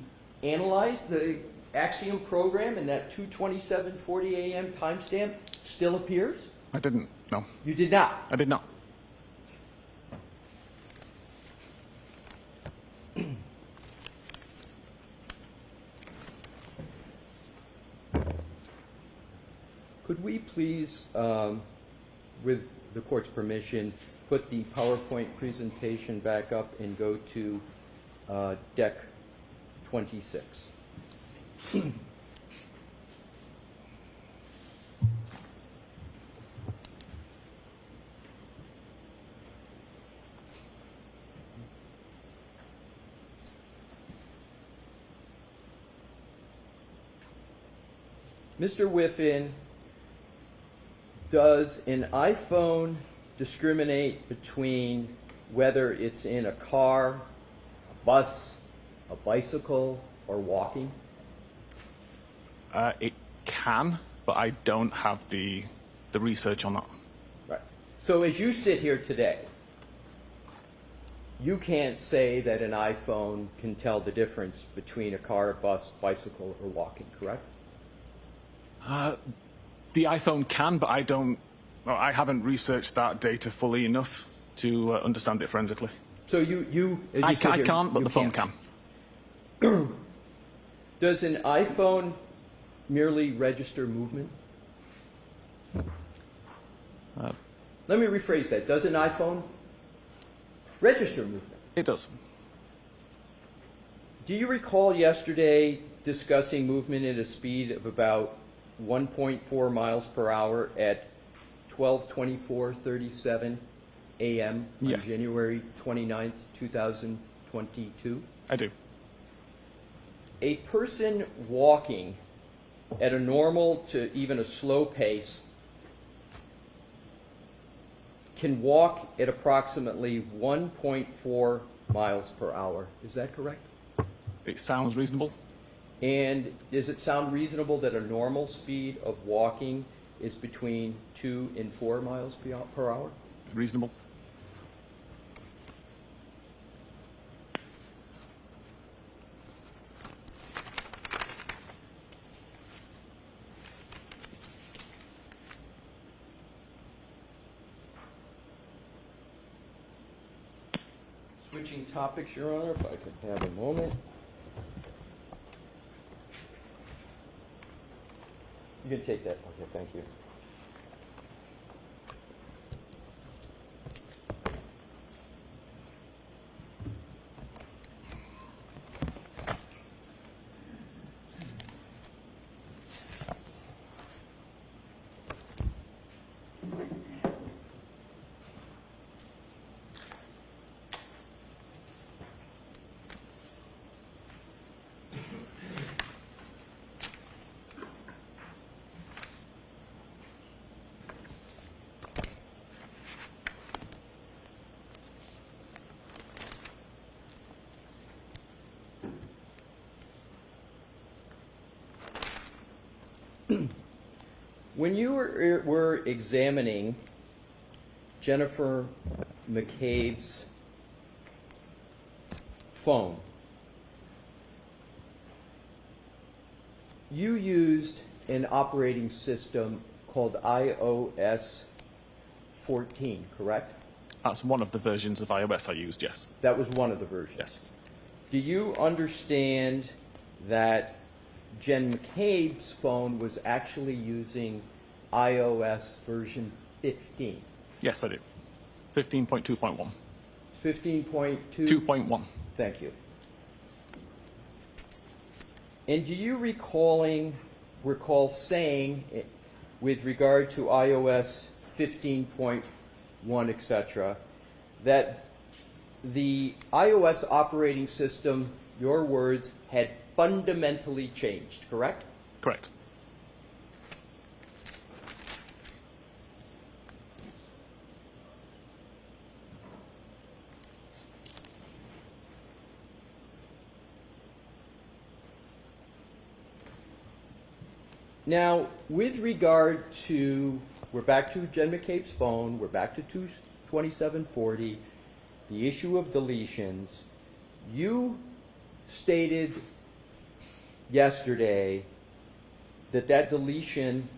analyzed the Axiom program and that 2:27:40 a.m. timestamp still appears? I didn't. No. You did not. I did not. Could we please, with the court's permission, put the PowerPoint presentation back up and go to deck 26? Mr. Whiffin, does an iPhone discriminate between whether it's in a car, a bus, a bicycle, or walking? It can, but I don't have the research on that. Right. So as you sit here today, you can't say that an iPhone can tell the difference between a car, bus, bicycle, or walking, correct? The iPhone can, but I haven't researched that data fully enough to understand it forensically. So as you I sit here, can't, but you the phone can't. can. Does an iPhone merely register movement? Let me rephrase that. Does an iPhone register movement? It does. Do you recall yesterday discussing movement at a speed of about 1.4 miles per hour at 12:24:37 a.m. on Yes. January 29th, 2022? I do. A person walking at a normal to even a slow pace can walk at approximately 1.4 miles per hour. Is that correct? It sounds reasonable. And does it sound reasonable that a normal speed of walking is between 2 and 4 miles per hour? Reasonable. Switching topics, Your Honor, if I could have a moment. You can take that. Okay, thank you. When you were examining Jennifer McCabe's phone, you used an operating system called iOS 14, correct? That's one of the versions of iOS I used, yes. That was one of the versions. Yes. Do you understand that Jen McCabe's phone was actually using iOS version 15? Yes, I do. 15.2.1. 15.2? 2.1. Thank you. And do you recall saying, with regard to iOS 15.1, etc., that the iOS operating system, your words, had fundamentally changed, correct? Correct. Now, with regard to, we're back to Jen McCabe's phone, we're back to 2740, the issue of deletions. You stated yesterday that that deletion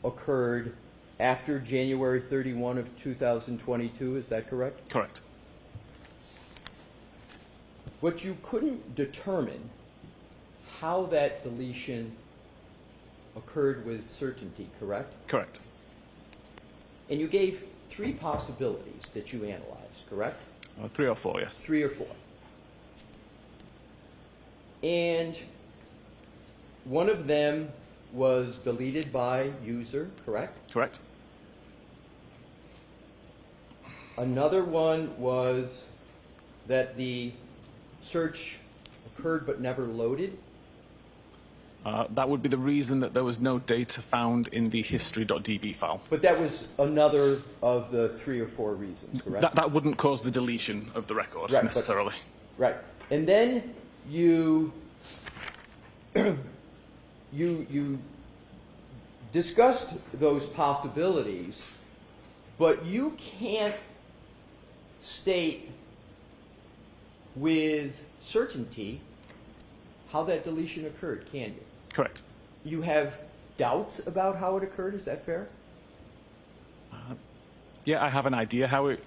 occurred after January 31 of 2022, is that correct? Correct. But you couldn't determine how that deletion occurred with certainty, correct? Correct. And you gave 3 possibilities that you analyzed, correct? 3 or 4, yes. 3 or 4. And one of them was deleted by user, correct? Correct. Another one was that the search occurred but never loaded. That would be the reason that there was no data found in the history.db file. But that was another of the 3 or 4 reasons, correct? That wouldn't cause the deletion of the record, Right, but- necessarily. Right. And then you discussed those possibilities, but you can't state with certainty how that deletion occurred, can you? Correct. You have doubts about how it occurred, is that fair? Yeah, I have an idea how it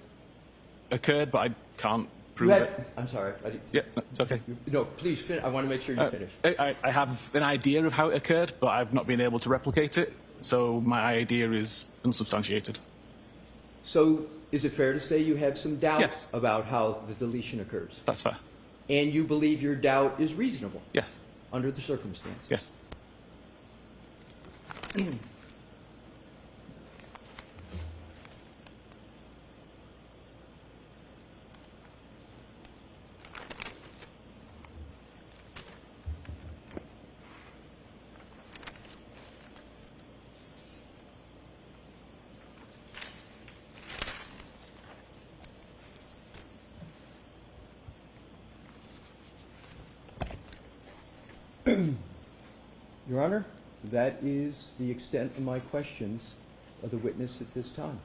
occurred, but I can't prove You had, it. I'm sorry. I didn't, Yeah, no, it's okay. No, please finish. I want to make sure you finish. I have an idea of how it occurred, but I've not been able to replicate it, so my idea is unsubstantiated. So is it fair to say you have some doubts Yes. about how the deletion occurs? That's fair. And you believe your doubt is reasonable Yes. under the circumstances? Yes. Your Honor, that is the extent of my questions of the witness at this time.